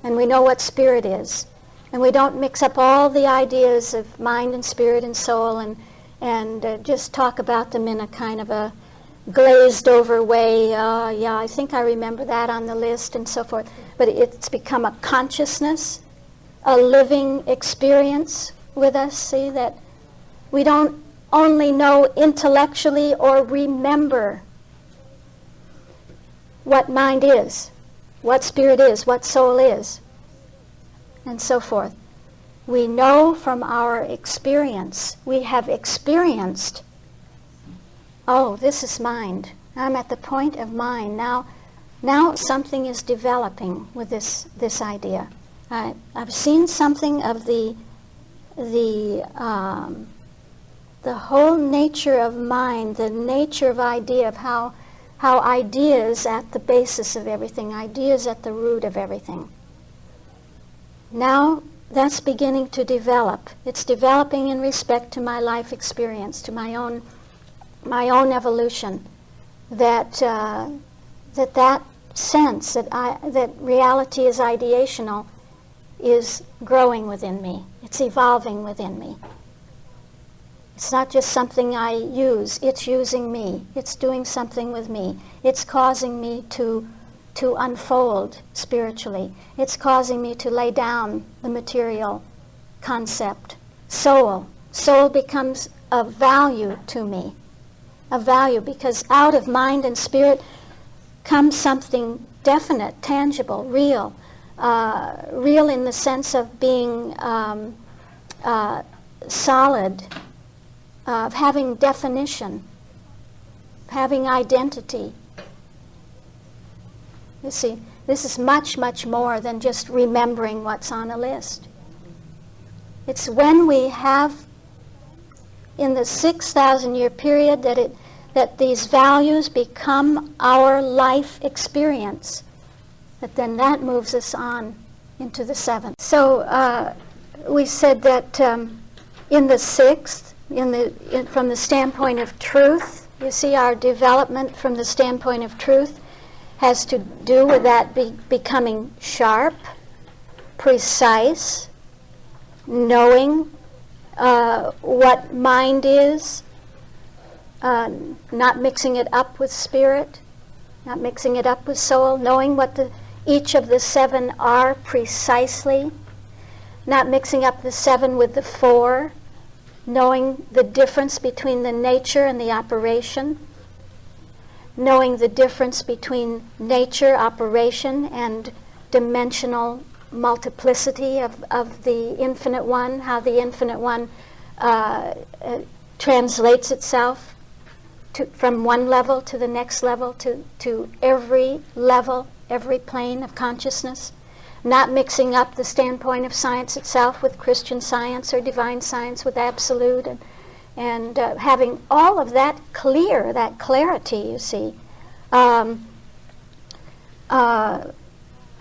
and we know what spirit is. And we don't mix up all the ideas of mind and spirit and soul and just talk about them in a kind of a glazed over way, yeah, I think I remember that on the list and so forth. But it's become a consciousness, a living experience with us, see, that we don't only know intellectually or remember what mind is, what spirit is, what soul is, and so forth. We know from our experience, we have experienced, oh, this is mind. I'm at the point of mind. Now something is developing with this idea. I've seen something of the whole nature of mind, the nature of idea, of how idea is at the basis of everything, idea is at the root of everything. Now that's beginning to develop. It's developing in respect to my life experience, to my own evolution. That sense that reality is ideational is growing within me. It's evolving within me. It's not just something I use. It's using me. It's doing something with me. It's causing me to unfold spiritually. It's causing me to lay down the material concept. Soul becomes of value to me. A value, because out of mind and spirit comes something definite, tangible, real. Real in the sense of being solid, of having definition, having identity. You see, this is much, much more than just remembering what's on a list. It's when we have, in the 6,000-year period, that these values become our life experience, that then that moves us on into the seventh. So we said that in the sixth, from the standpoint of truth, you see, our development from the standpoint of truth has to do with that becoming sharp, precise, knowing what mind is, not mixing it up with spirit, not mixing it up with soul, knowing what each of the seven are precisely, not mixing up the seven with the four, knowing the difference between the nature and the operation, knowing the difference between nature, operation, and dimensional multiplicity of the Infinite One, how the Infinite One translates itself from one level to the next level, to every level, every plane of consciousness, not mixing up the standpoint of science itself with Christian Science or divine science with absolute, and having all of that clear, that clarity, you see.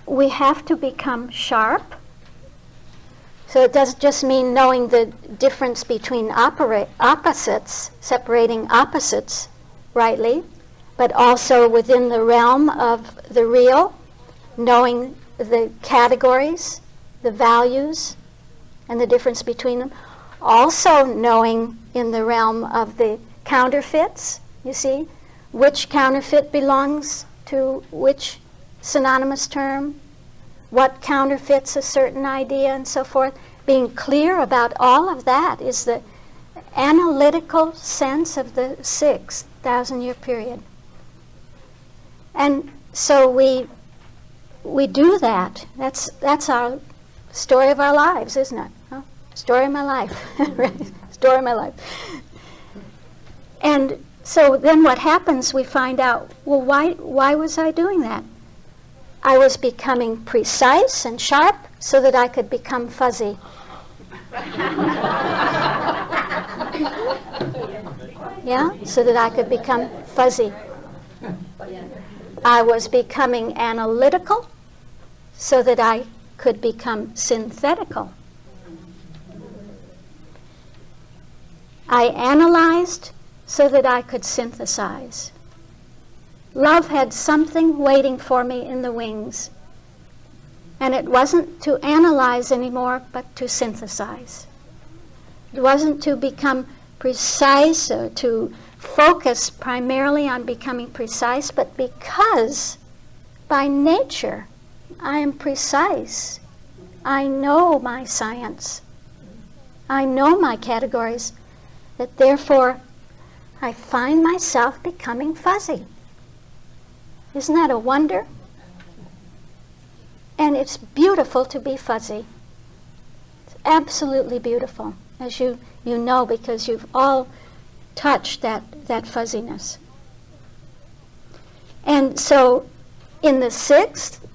We have to become sharp. So it doesn't just mean knowing the difference between opposites, separating opposites rightly, but also within the realm of the real, knowing the categories, the values, and the difference between them. Also knowing in the realm of the counterfeits, you see, which counterfeit belongs to which synonymous term, what counterfeits a certain idea, and so forth. Being clear about all of that is the analytical sense of the 6,000-year period. And so we do that. That's our story of our lives, isn't it? Huh? Story of my life. Right? Story of my life. And so then what happens, we find out, well, why was I doing that? I was becoming precise and sharp so that I could become fuzzy. Yeah, so that I could become fuzzy. I was becoming analytical so that I could become synthetical. I analyzed so that I could synthesize. Love had something waiting for me in the wings. And it wasn't to analyze anymore, but to synthesize. It wasn't to become precise or to focus primarily on becoming precise, but because by nature I am precise. I know my science. I know my categories, that therefore I find myself becoming fuzzy. Isn't that a wonder? And it's beautiful to be fuzzy. It's absolutely beautiful, as you know, because you've all touched that fuzziness. And so in the sixth,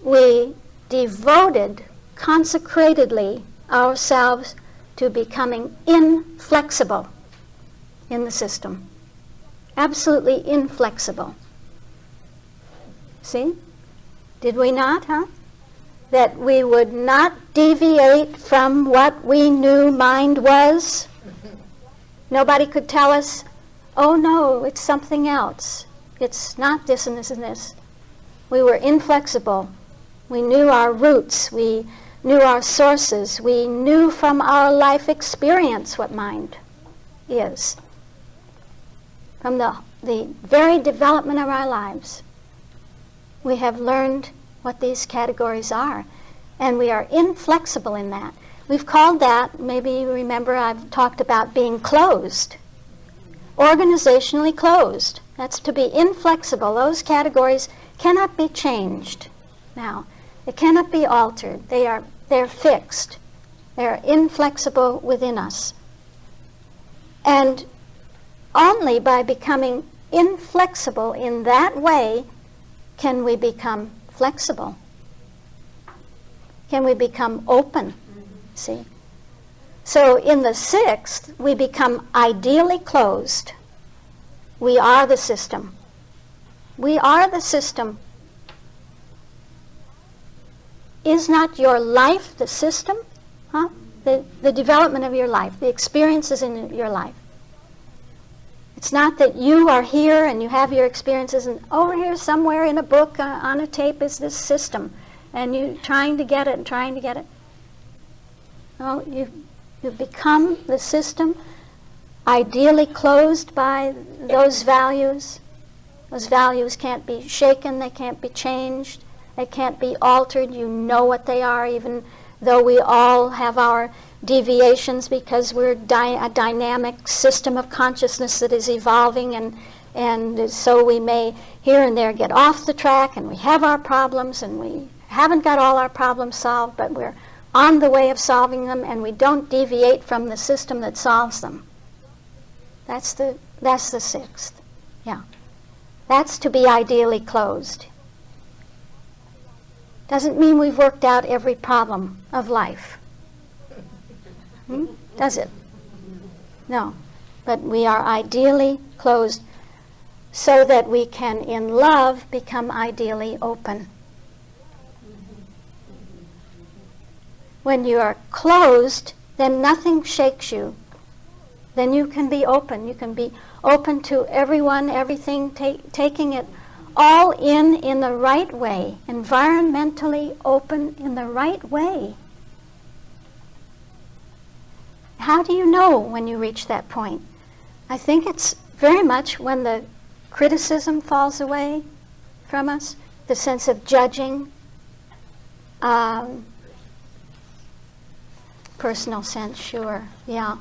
we devoted consecratedly ourselves to becoming inflexible in the system. Absolutely inflexible. See? Did we not, huh? That we would not deviate from what we knew mind was. Nobody could tell us, oh no, it's something else. It's not this and this and this. We were inflexible. We knew our roots. We knew our sources. We knew from our life experience what mind is. From the very development of our lives, we have learned what these categories are, and we are inflexible in that. We've called that, maybe you remember I've talked about being closed, organizationally closed. That's to be inflexible. Those categories cannot be changed now. It cannot be altered. They're fixed. They're inflexible within us. And only by becoming inflexible in that way can we become flexible. Can we become open? See? So in the sixth, we become ideally closed. We are the system. We are the system. Is not your life the system? Huh? The development of your life, the experiences in your life. It's not that you are here and you have your experiences, and over here somewhere in a book, on a tape, is this system, and you're trying to get it and trying to get it. No, you've become the system, ideally closed by those values. Those values can't be shaken, they can't be changed, they can't be altered. You know what they are, even though we all have our deviations, because we're a dynamic system of consciousness that is evolving, and so we may here and there get off the track, and we have our problems, and we haven't got all our problems solved, but we're on the way of solving them, and we don't deviate from the system that solves them. That's the sixth. Yeah. That's to be ideally closed. Doesn't mean we've worked out every problem of life. Does it? No. But we are ideally closed so that we can, in love, become ideally open. When you are closed, then nothing shakes you. Then you can be open. You can be open to everyone, everything, taking it all in the right way, environmentally open in the right way. How do you know when you reach that point? I think it's very much when the criticism falls away from us, the sense of judging, personal sense, sure, yeah,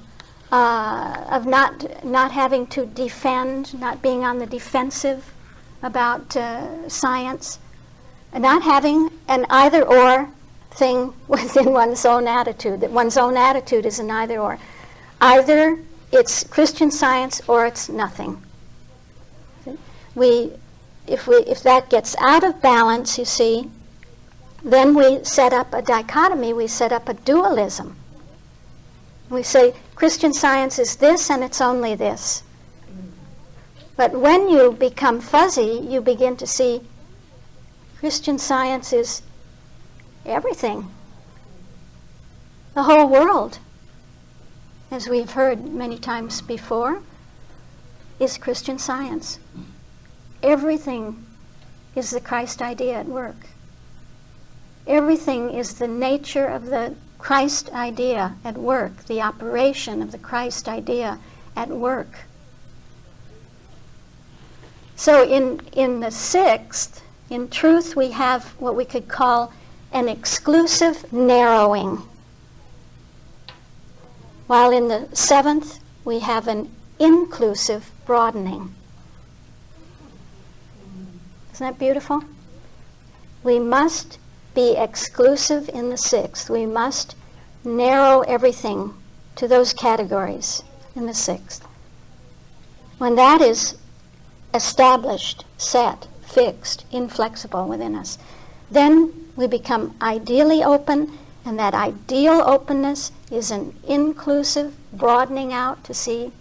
of not having to defend, not being on the defensive about science, and not having an either-or thing within one's own attitude, that one's own attitude is an either-or. Either it's Christian Science or it's nothing. If that gets out of balance, you see, then we set up a dichotomy, we set up a dualism. We say Christian Science is this and it's only this. But when you become fuzzy, you begin to see Christian Science is everything. The whole world, as we've heard many times before, is Christian Science. Everything is the Christ idea at work. Everything is the nature of the Christ idea at work, the operation of the Christ idea at work. So in the sixth, in truth, we have what we could call an exclusive narrowing, while in the seventh, we have an inclusive broadening. Isn't that beautiful? We must be exclusive in the sixth. We must narrow everything to those categories in the sixth. When that is established, set, fixed, inflexible within us, then we become ideally open, and that ideal openness is an inclusive broadening out to see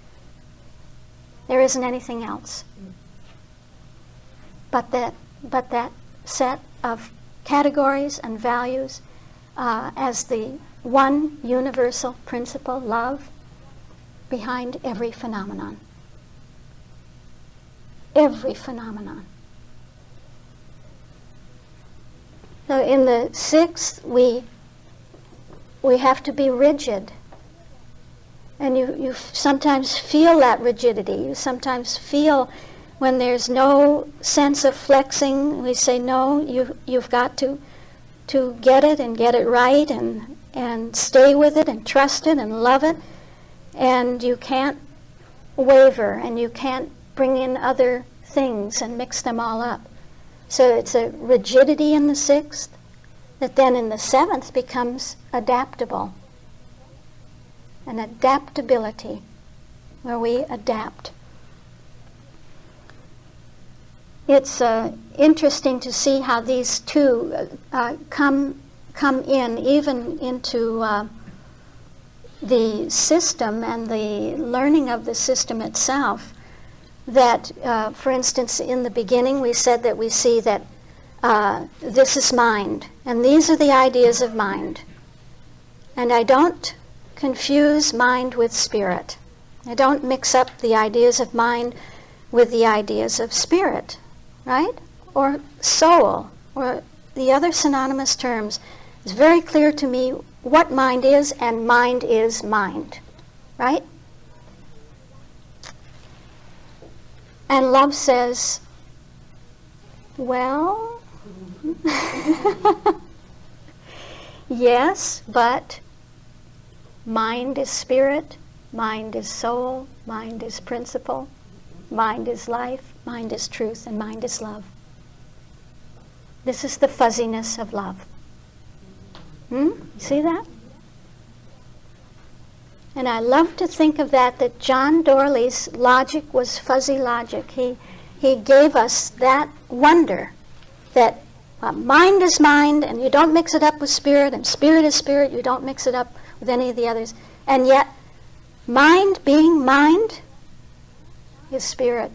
there isn't anything else but that set of categories and values as the one universal principle, love, behind every phenomenon. Every phenomenon. So in the sixth, we have to be rigid. And you sometimes feel that rigidity. You sometimes feel when there's no sense of flexing, we say, no, you've got to get it and get it right and stay with it and trust it and love it. And you can't waver, and you can't bring in other things and mix them all up. So it's a rigidity in the sixth that then in the seventh becomes adaptable. An adaptability where we adapt. It's interesting to see how these two come in, even into the system and the learning of the system itself. That, for instance, in the beginning we said that we see that this is mind, and these are the ideas of mind. And I don't confuse mind with spirit. I don't mix up the ideas of mind with the ideas of spirit, right? Or soul, or the other synonymous terms. It's very clear to me what mind is, and mind is mind, right? And love says, well, yes, but mind is spirit, mind is soul, mind is principle, mind is life, mind is truth, and mind is love. This is the fuzziness of love. See that? And I love to think of that John Dorley's logic was fuzzy logic. He gave us that wonder that mind is mind, and you don't mix it up with spirit, and spirit is spirit, you don't mix it up with any of the others. And yet, mind being mind is spirit,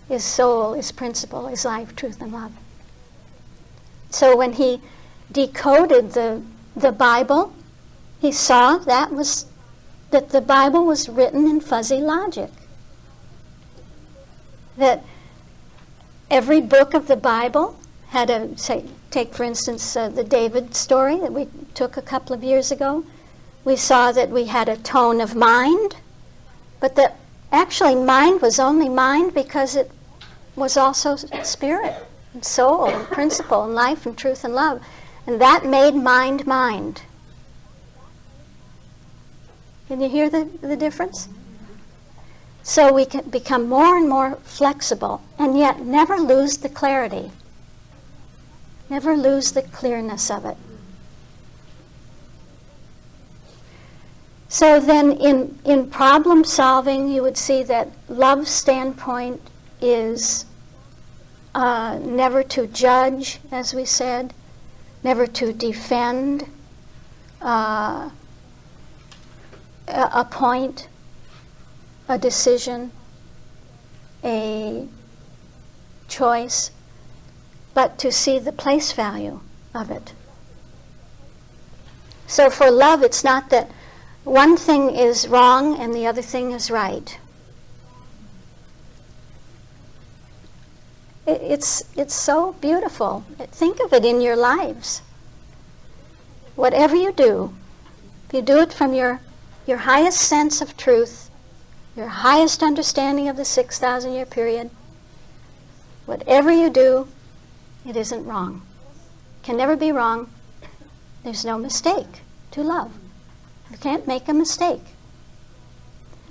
is soul, is principle, is life, truth, and love. So when he decoded the Bible, he saw that the Bible was written in fuzzy logic. That every book of the Bible had take for instance the David story that we took a couple of years ago. We saw that we had a tone of mind, but that actually mind was only mind because it was also spirit and soul and principle and life and truth and love. And that made mind mind. Can you hear the difference? So we can become more and more flexible, and yet never lose the clarity. Never lose the clearness of it. So then in problem solving, you would see that love's standpoint is never to judge, as we said, never to defend, a point, a decision, a choice, but to see the place value of it. So for love, it's not that one thing is wrong and the other thing is right. It's so beautiful. Think of it in your lives. Whatever you do, if you do it from your highest sense of truth, your highest understanding of the 6,000-year period, Whatever you do, it isn't wrong. Can never be wrong. There's no mistake to love. You can't make a mistake.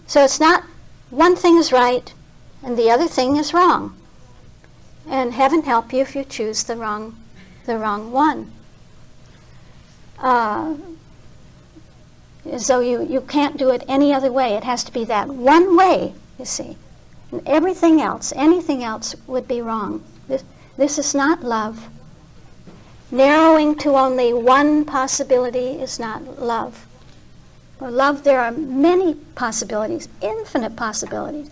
So it's not one thing is right and the other thing is wrong. And heaven help you if you choose the wrong one. So you can't do it any other way. It has to be that one way, you see. And everything else, anything else would be wrong. This is not love. Narrowing to only one possibility is not love. For love, there are many possibilities, infinite possibilities.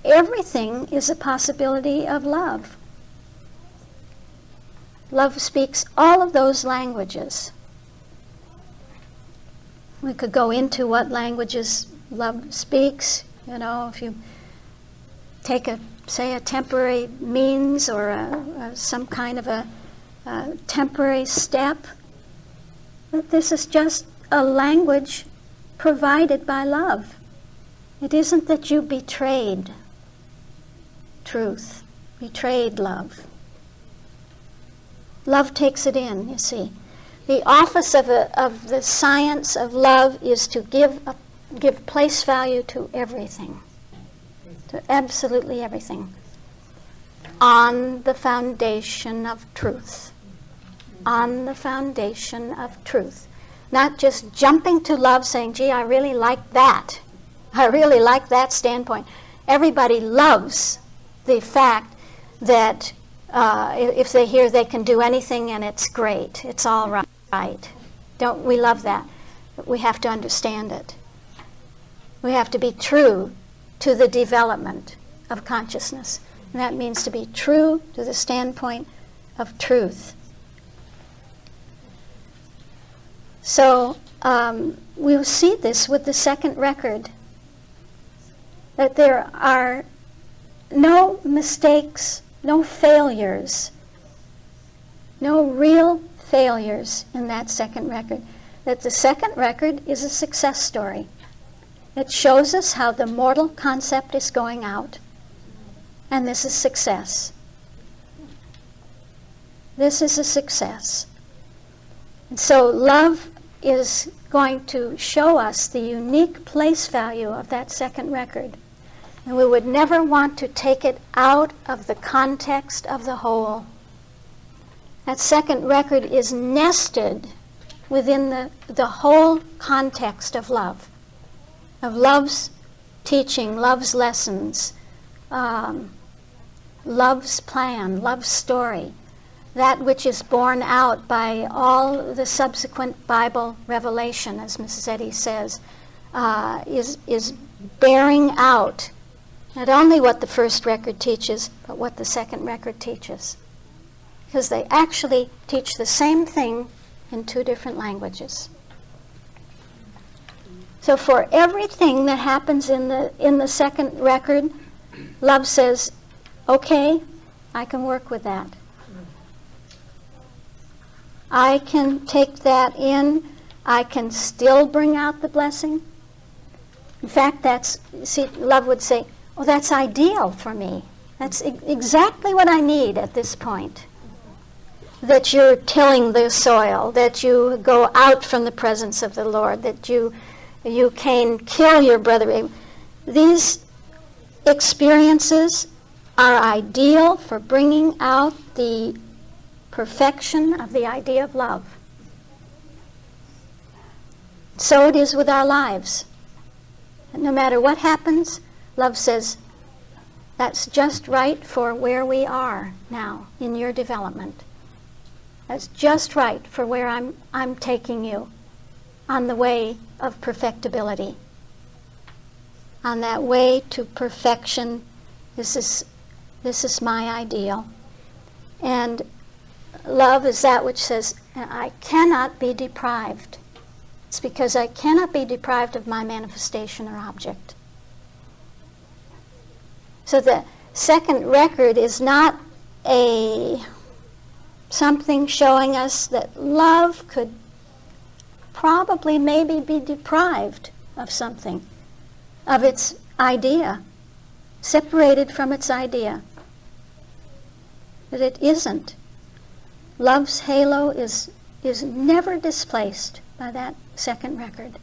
Everything is a possibility of love. Love speaks all of those languages. We could go into what languages love speaks. You know, if you take say a temporary means or some kind of a temporary step, this is just a language provided by love. It isn't that you betrayed truth, betrayed love. Love takes it in, you see. The office of the science of love is to give place value to everything, to absolutely everything, on the foundation of truth. On the foundation of truth. Not just jumping to love saying, gee, I really like that. I really like that standpoint. Everybody loves the fact that if they hear they can do anything and it's great, it's all right. Don't we love that? But we have to understand it. We have to be true to the development of consciousness. And that means to be true to the standpoint of truth. So we'll see this with the second record, that there are no mistakes, no failures, no real failures in that second record. That the second record is a success story. It shows us how the mortal concept is going out, and this is success. This is a success. And so love is going to show us the unique place value of that second record. And we would never want to take it out of the context of the whole. That second record is nested within the whole context of love. Of love's teaching, love's lessons, love's plan, love's story. That which is borne out by all the subsequent Bible revelation, as Mrs. Eddy says, is bearing out not only what the first record teaches, but what the second record teaches. Because they actually teach the same thing in two different languages. So for everything that happens in the second record, love says, okay, I can work with that. I can take that in. I can still bring out the blessing. In fact, love would say, oh, that's ideal for me. That's exactly what I need at this point. That you're tilling the soil, that you go out from the presence of the Lord, that you can kill your brother. These experiences are ideal for bringing out the perfection of the idea of love. So it is with our lives. No matter what happens, love says, that's just right for where we are now in your development. That's just right for where I'm taking you on the way of perfectibility. On that way to perfection, this is my ideal. And love is that which says, I cannot be deprived. It's because I cannot be deprived of my manifestation or object. So the second record is not something showing us that love could probably maybe be deprived of something, of its idea, separated from its idea. that it isn't. Love's halo is never displaced by that second record.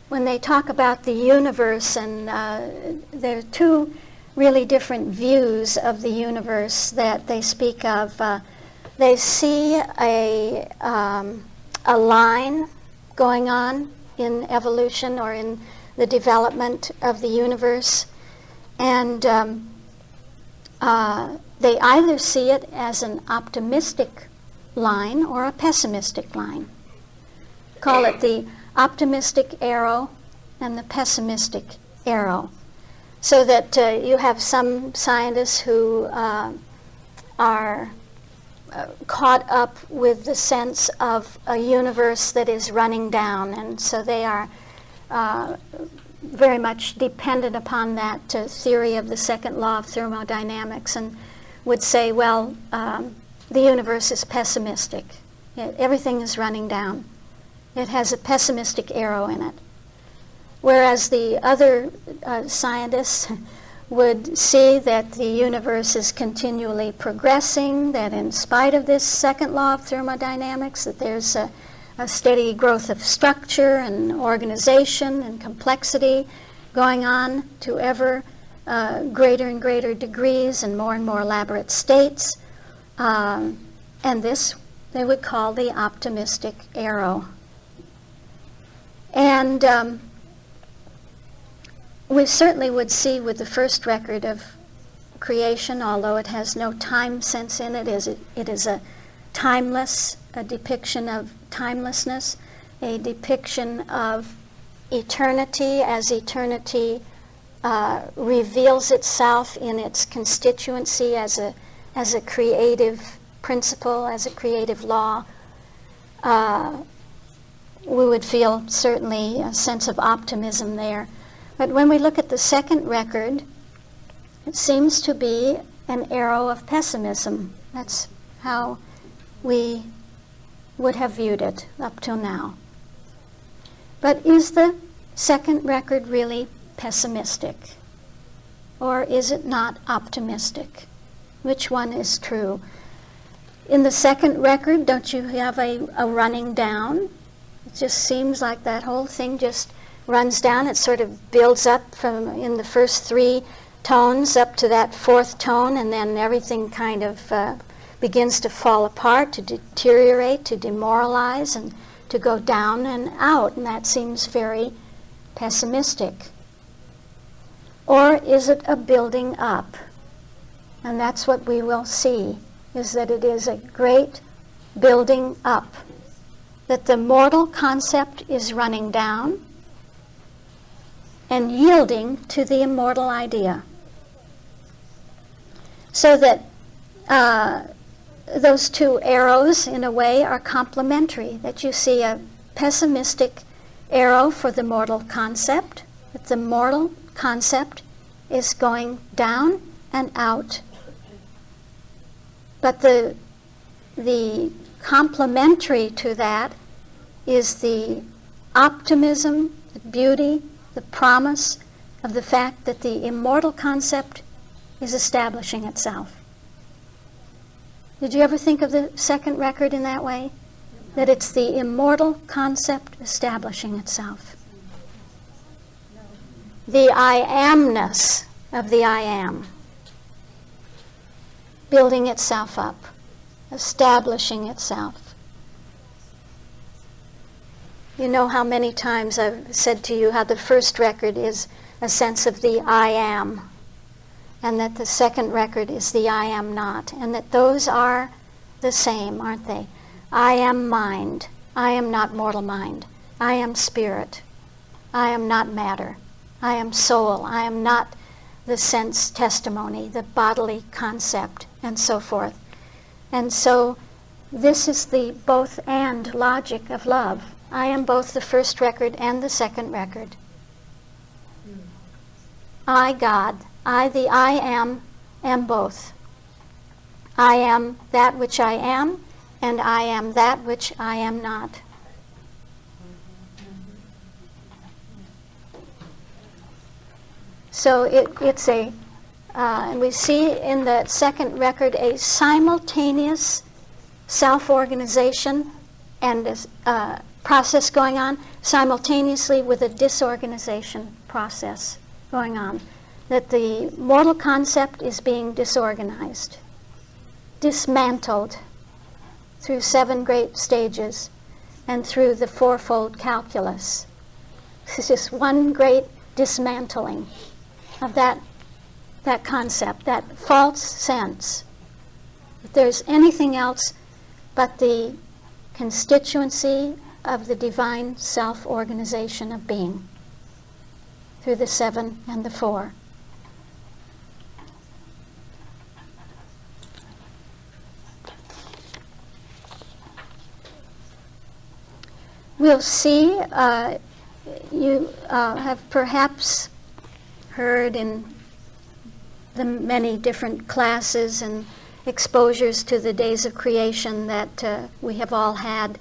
When they talk about the universe, and there are two really different views of the universe that they speak of. They see a line going on in evolution or in the development of the universe, and they either see it as an optimistic line or a pessimistic line. Call it the optimistic arrow and the pessimistic arrow. So that you have some scientists who are caught up with the sense of a universe that is running down, and so they are very much dependent upon that theory of the second law of thermodynamics, and would say, well, the universe is pessimistic. Everything is running down. It has a pessimistic arrow in it. Whereas the other scientists would see that the universe is continually progressing, that in spite of this second law of thermodynamics, that there's a steady growth of structure and organization and complexity going on to ever greater and greater degrees and more elaborate states. And this they would call the optimistic arrow. And we certainly would see with the first record of creation, although it has no time sense in it, it is a depiction of timelessness, a depiction of eternity as eternity reveals itself in its constituency as a creative principle, as a creative law. We would feel certainly a sense of optimism there. But when we look at the second record, it seems to be an arrow of pessimism. That's how we would have viewed it up till now. But is the second record really pessimistic? Or is it not optimistic? Which one is true? In the second record, don't you have a running down? It just seems like that whole thing just runs down. It sort of builds up from in the first three tones up to that fourth tone, and then everything kind of begins to fall apart, to deteriorate, to demoralize, and to go down and out. And that seems very pessimistic. Or is it a building up? And that's what we will see, is that it is a great building up. That the mortal concept is running down and yielding to the immortal idea. So that those two arrows, in a way, are complementary. That you see a pessimistic arrow for the mortal concept, that the mortal concept is going down and out. But the complementary to that is the optimism, the beauty, the promise of the fact that the immortal concept is establishing itself. Did you ever think of the second record in that way? That it's the immortal concept establishing itself. The I amness of the I am building itself up, establishing itself. You know how many times I've said to you how the first record is a sense of the I am, and that the second record is the I am not, and that those are the same, aren't they? I am mind. I am not mortal mind. I am spirit. I am not matter. I am soul. I am not the sense testimony, the bodily concept, and so forth. And so this is the both and logic of love. I am both the first record and the second record. I, God, I, the I am both. I am that which I am, and I am that which I am not. So it's and we see in the second record a simultaneous self-organization and a process going on simultaneously with a disorganization process going on. That the mortal concept is being disorganized, dismantled through 7 great stages and through the fourfold calculus. This is just one great dismantling of that concept, that false sense that there's anything else but the constituency of the divine self-organization of being through the 7 and the 4. We'll see, you have perhaps heard in the many different classes and exposures to the days of creation that we have all had,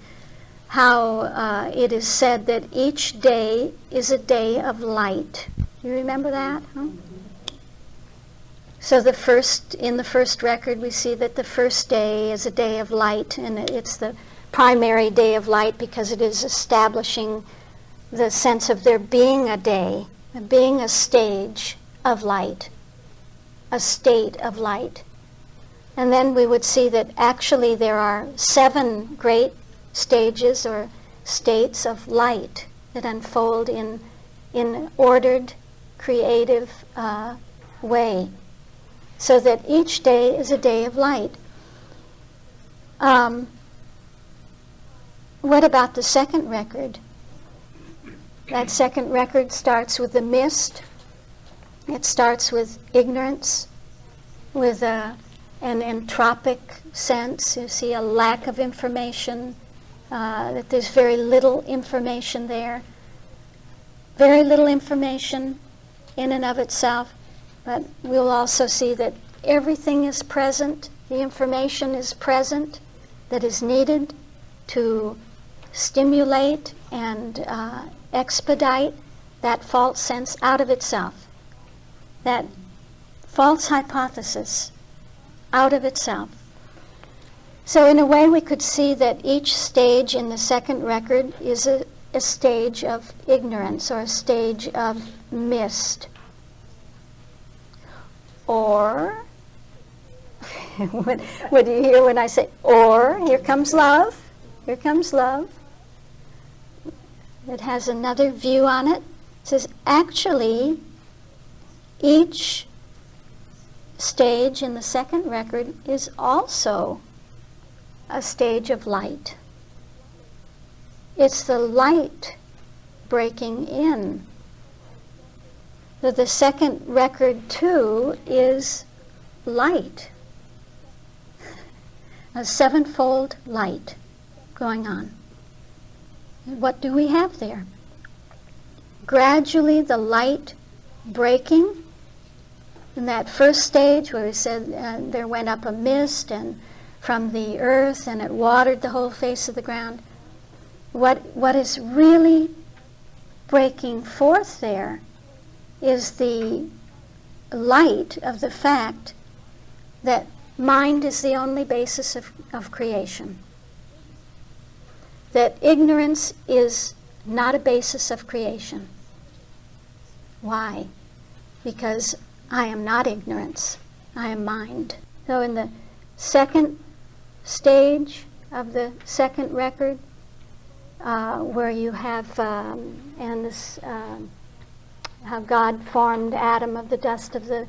how it is said that each day is a day of light. You remember that? Huh? So in the first record we see that the first day is a day of light, and it's the primary day of light because it is establishing the sense of there being a day, being a stage of light, a state of light. And then we would see that actually there are 7 great stages or states of light that unfold in ordered, creative way, so that each day is a day of light. What about the second record? That second record starts with the mist. It starts with ignorance, with an entropic sense. You see a lack of information, that there's very little information there. Very little information in and of itself, but we'll also see that everything is present. The information is present that is needed to stimulate and expedite that false sense out of itself, that false hypothesis out of itself. So in a way we could see that each stage in the second record is a stage of ignorance or a stage of mist. Or, what do you hear when I say, or? Here comes love. Here comes love. It has another view on it. It says, actually, each stage in the second record is also a stage of light. It's the light breaking in. The second record, too, is light. A 7-fold light going on. What do we have there? Gradually the light breaking. In that first stage where we said there went up a mist and from the earth and it watered the whole face of the ground. What is really breaking forth there is the light of the fact that mind is the only basis of creation. That ignorance is not a basis of creation. Why? Because I am not ignorance. I am mind. So in the second stage of the second record, where you have how God formed Adam of the dust of the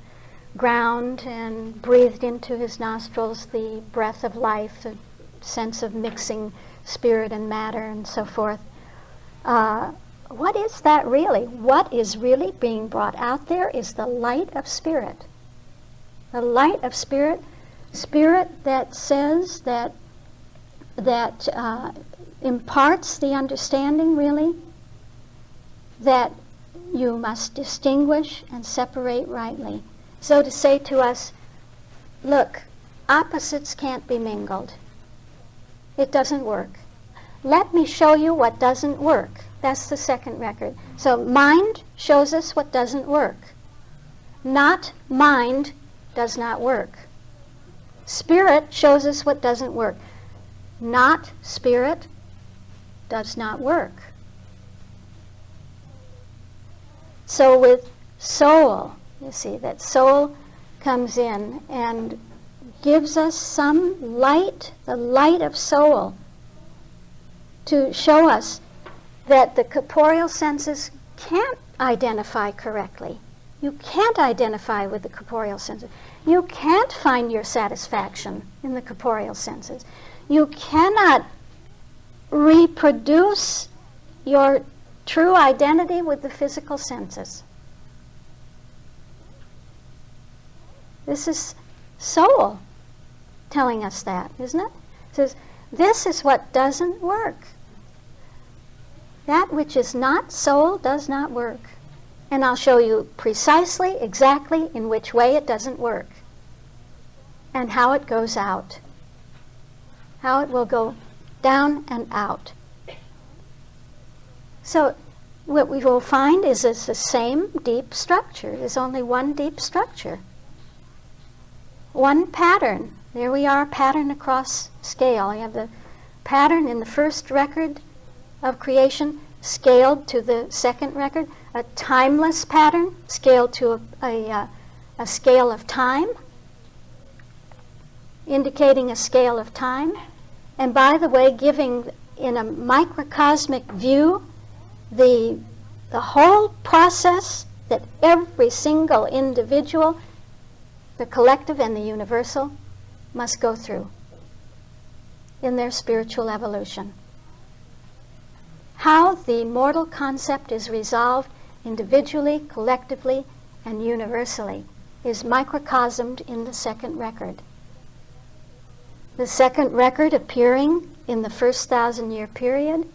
ground and breathed into his nostrils the breath of life, the sense of mixing spirit and matter and so forth. What is that really? What is really being brought out there is the light of spirit. The light of spirit, spirit that says that imparts the understanding really that you must distinguish and separate rightly. So to say to us, look, opposites can't be mingled. It doesn't work. Let me show you what doesn't work. That's the second record. So mind shows us what doesn't work. not mind, does not work. Spirit shows us what doesn't work. Not spirit does not work. So with soul, you see that soul comes in and gives us some light, the light of soul, to show us that the corporeal senses can't identify correctly. You can't identify with the corporeal senses. You can't find your satisfaction in the corporeal senses. You cannot reproduce your true identity with the physical senses. This is soul telling us that, isn't it? It says, this is what doesn't work. That which is not soul does not work. And I'll show you precisely, exactly in which way it doesn't work. And how it goes out. How it will go down and out. So what we will find is it's the same deep structure. There's only one deep structure. One pattern. There we are, pattern across scale. You have the pattern in the first record of creation scaled to the second record. A timeless pattern scaled to a scale of time, indicating a scale of time. And by the way, giving in a microcosmic view the whole process that every single individual, the collective and the universal, must go through in their spiritual evolution. How the mortal concept is resolved individually, collectively, and universally is microcosmed in the second record. The second record appearing in the first 1,000-year period,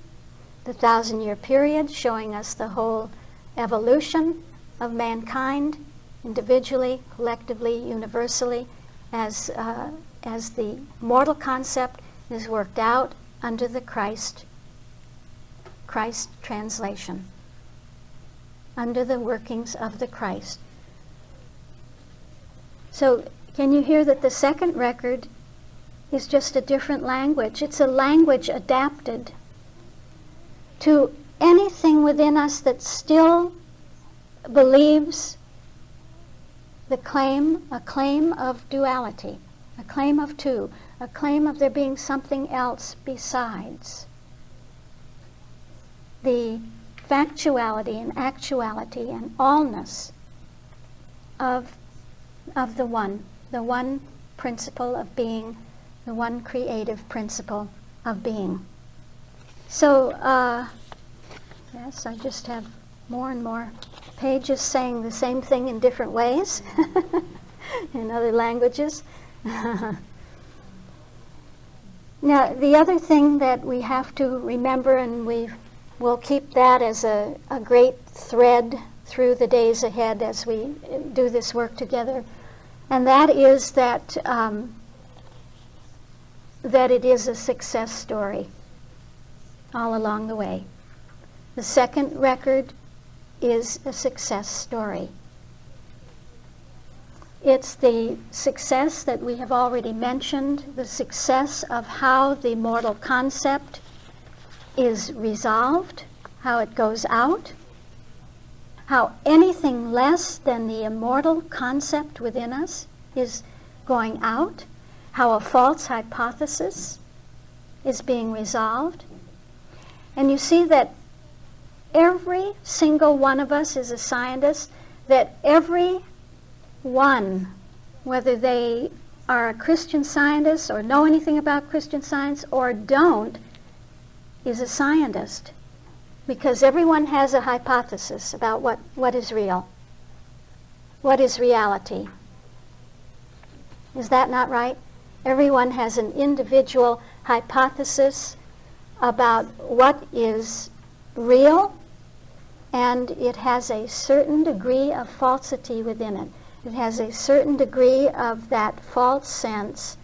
the 1,000-year period showing us the whole evolution of mankind, individually, collectively, universally, as the mortal concept is worked out under the Christ translation, under the workings of the Christ. So can you hear that the second record is just a different language? It's a language adapted to anything within us that still believes a claim of duality, a claim of two, a claim of there being something else besides. The factuality and actuality and allness of the one principle of being, the one creative principle of being. So, yes, I just have more and more pages saying the same thing in different ways in other languages. Now, the other thing that we have to remember, and we'll keep that as a great thread through the days ahead as we do this work together, and that is that it is a success story all along the way. The second record is a success story. It's the success that we have already mentioned, the success of how the mortal concept is resolved, how it goes out, how anything less than the immortal concept within us is going out, how a false hypothesis is being resolved. And you see that every single one of us is a scientist, that every one, whether they are a Christian scientist or know anything about Christian science or don't, is a scientist, because everyone has a hypothesis about what is real, what is reality. Is that not right? Everyone has an individual hypothesis about what is real, and it has a certain degree of falsity within it. It has a certain degree of that false sense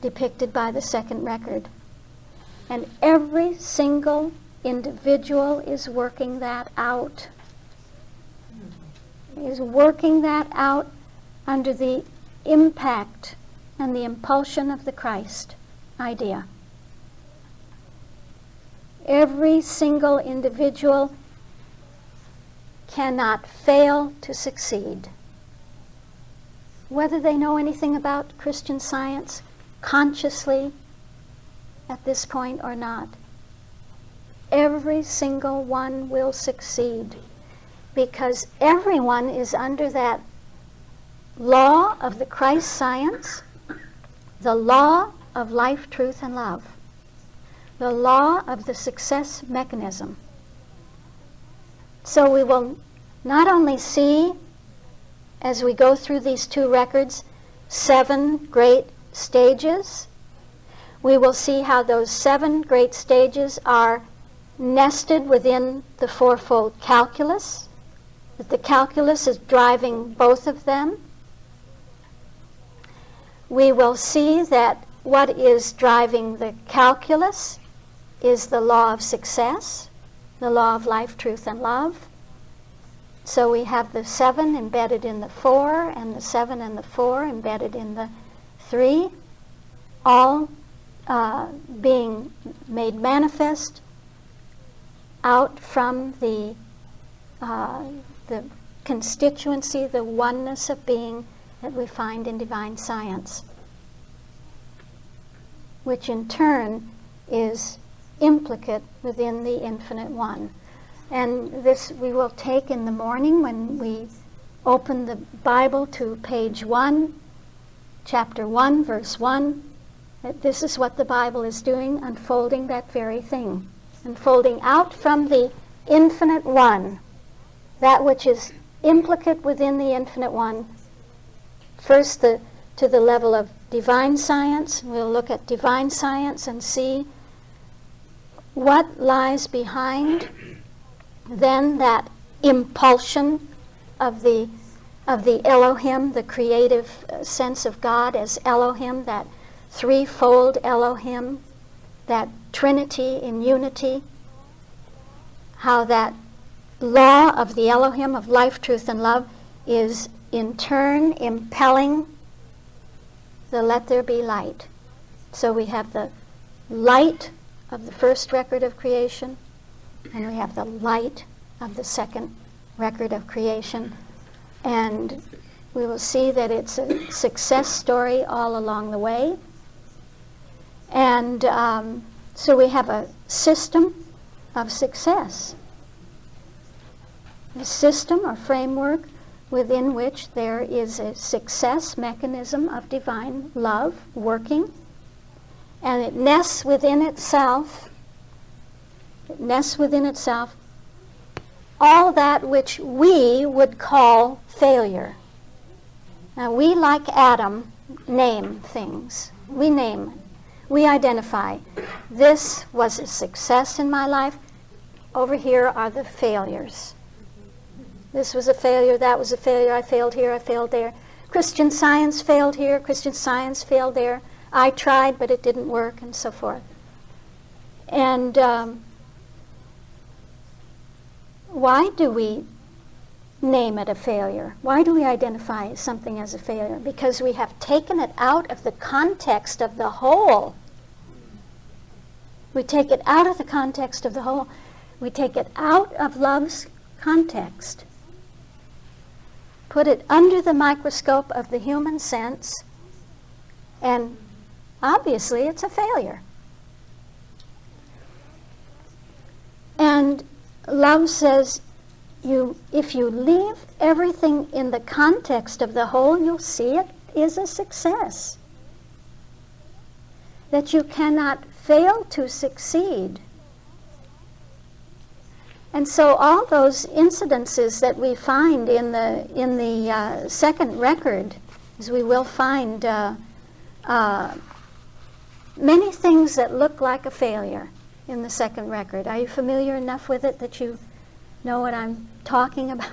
depicted by the second record. And every single individual is working that out. is working that out under the impact and the impulsion of the Christ idea. Every single individual cannot fail to succeed. Whether they know anything about Christian Science consciously at this point or not, every single one will succeed, because everyone is under that law of the Christ science, the law of life, truth, and love, the law of the success mechanism. So we will not only see, as we go through these two records, 7 great stages. We will see how those 7 great stages are nested within the fourfold calculus, that the calculus is driving both of them. We will see that what is driving the calculus is the law of success, the law of life, truth, and love. So we have the 7 embedded in the 4, and the 7 and the 4 embedded in the 3, all being made manifest out from the constituency, the oneness of being that we find in divine science, which in turn is implicate within the infinite one. And this we will take in the morning when we open the Bible to page 1, chapter 1, verse 1. That this is what the Bible is doing, unfolding that very thing. Unfolding out from the infinite one, that which is implicate within the infinite one. First, to the level of divine science. We'll look at divine science and see what lies behind then that impulsion of the Elohim, the creative sense of God as Elohim, that threefold Elohim, that Trinity in unity, how that law of the Elohim of life, truth, and love is in turn impelling the let there be light. So we have the light of the first record of creation, and we have the light of the second record of creation. And we will see that it's a success story all along the way. And so we have a system of success, a system or framework within which there is a success mechanism of divine love working, and it nests within itself all that which we would call failure. Now we, like Adam, name things. We identify, this was a success in my life. Over here are the failures. This was a failure, that was a failure, I failed here, I failed there. Christian Science failed here, Christian Science failed there. I tried, but it didn't work, and so forth. And why do we name it a failure? Why do we identify something as a failure? Because we have taken it out of the context of the whole. We take it out of the context of the whole. We take it out of love's context, put it under the microscope of the human sense, and obviously it's a failure. And love says, if you leave everything in the context of the whole, you'll see it is a success. That you cannot fail to succeed. And so all those incidences that we find in the second record, as we will find many things that look like a failure in the second record. Are you familiar enough with it that you know what I'm talking about?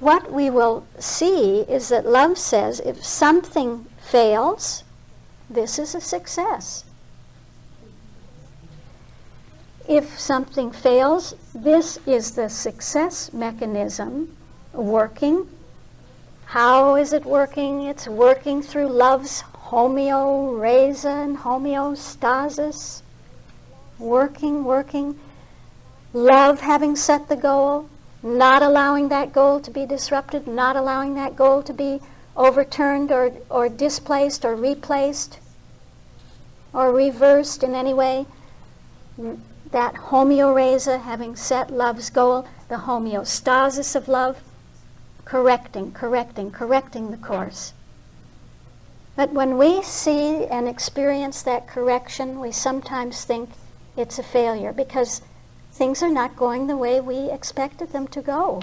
What we will see is that love says if something fails, this is a success. if something fails, this is the success mechanism working. How is it working? It's working through love's homeoraisa and homeostasis. Working. Love having set the goal, not allowing that goal to be disrupted, not allowing that goal to be overturned or displaced or replaced or reversed in any way. That homeoraisa having set love's goal, the homeostasis of love, correcting the course. But when we see and experience that correction, we sometimes think it's a failure because things are not going the way we expected them to go.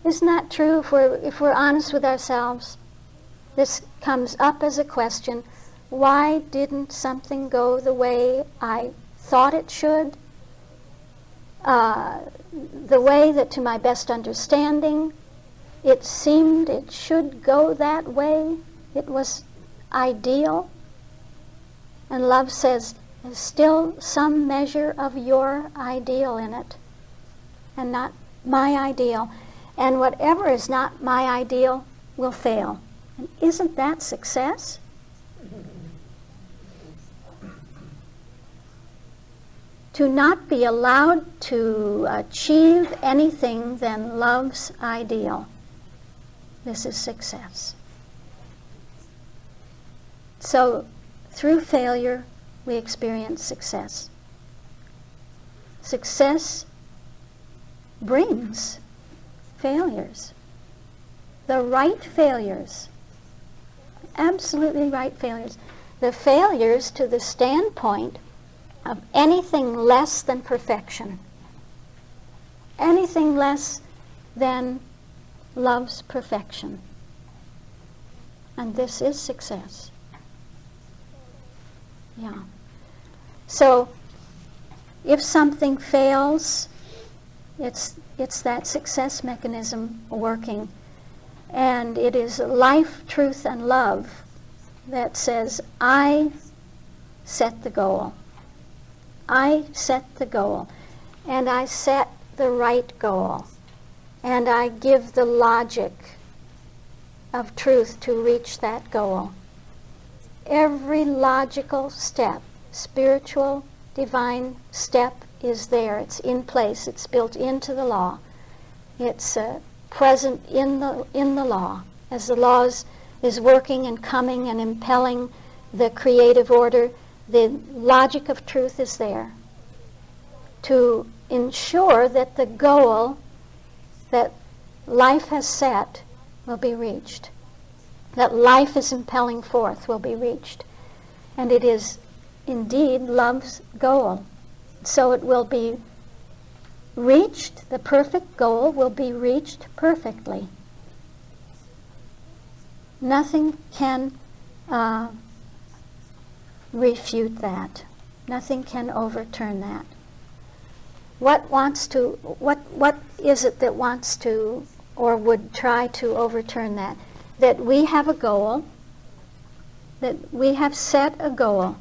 Isn't that true if we're honest with ourselves? This comes up as a question. Why didn't something go the way I thought it should? The way that, to my best understanding, it seemed it should go that way. It was ideal. And love says, there's still some measure of your ideal in it, and not my ideal. And whatever is not my ideal will fail. And isn't that success? To not be allowed to achieve anything than love's ideal. This is success. So, through failure, we experience success. Success brings failures. The right failures. Absolutely right failures. The failures to the standpoint of anything less than perfection. Anything less than love's perfection. And this is success. Yeah. So, if something fails, it's that success mechanism working. And it is life, truth, and love that says, I set the goal. I set the goal. And I set the right goal. And I give the logic of truth to reach that goal. Every logical step, spiritual, divine step is there. It's in place. It's built into the law. It's present in the law. As the law is working and coming and impelling the creative order, the logic of truth is there to ensure that the goal that life has set will be reached. That life is impelling forth will be reached. And it is indeed love's goal. So it will be reached, the perfect goal will be reached perfectly. Nothing can refute that. Nothing can overturn that. What is it that wants to or would try to overturn that? That we have a goal, that we have set a goal,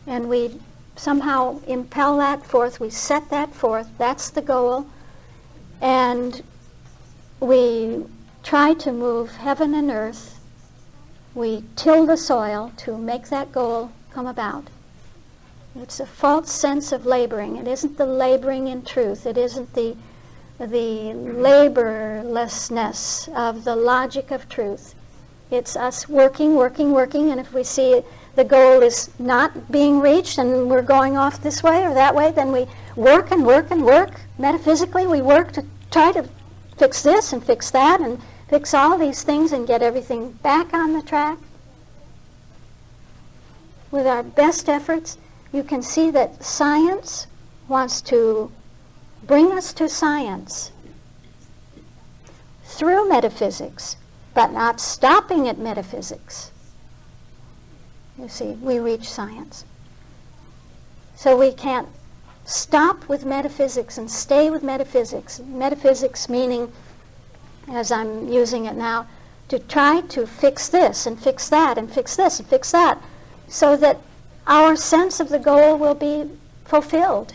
and we somehow impel that forth, we set that forth, that's the goal, and we try to move heaven and earth, we till the soil to make that goal come about. It's a false sense of laboring. It isn't the laboring in truth. It isn't the laborlessness of the logic of truth. It's us working, and if we see the goal is not being reached and we're going off this way or that way, then we work. Metaphysically, we work to try to fix this and fix that and fix all these things and get everything back on the track. With our best efforts, you can see that science wants to bring us to science through metaphysics, but not stopping at metaphysics. You see, we reach science. So we can't stop with metaphysics and stay with metaphysics. Metaphysics meaning, as I'm using it now, to try to fix this and fix that and fix this and fix that, so that our sense of the goal will be fulfilled.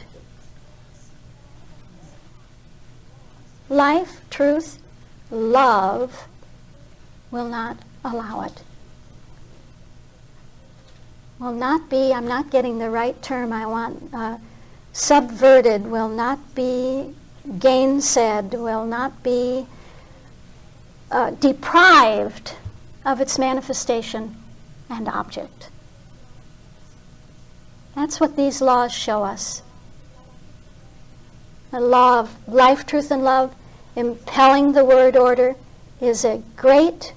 Life, truth, love will not allow it. Will not be, I'm not getting the right term I want, subverted, will not be gainsaid, will not be deprived of its manifestation and object. That's what these laws show us. The law of life, truth, and love impelling the word order is a great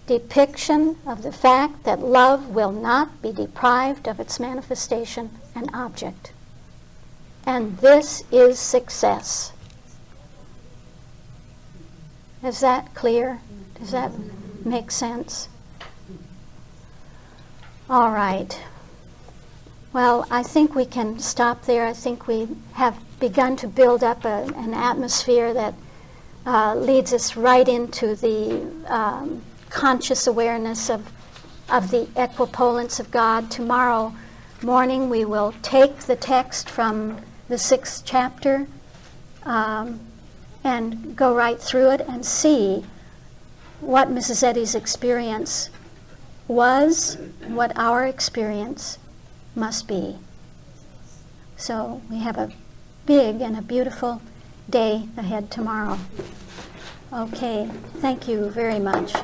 depiction of the fact that love will not be deprived of its manifestation and object. And this is success. Is that clear? Does that make sense? All right. Well, I think we can stop there. I think we have begun to build up an atmosphere that leads us right into the conscious awareness of the equipolence of God. Tomorrow morning we will take the text from the 6th chapter and go right through it and see what Mrs. Eddy's experience was, what our experience must be. So we have a big and a beautiful day ahead tomorrow. Okay, thank you very much.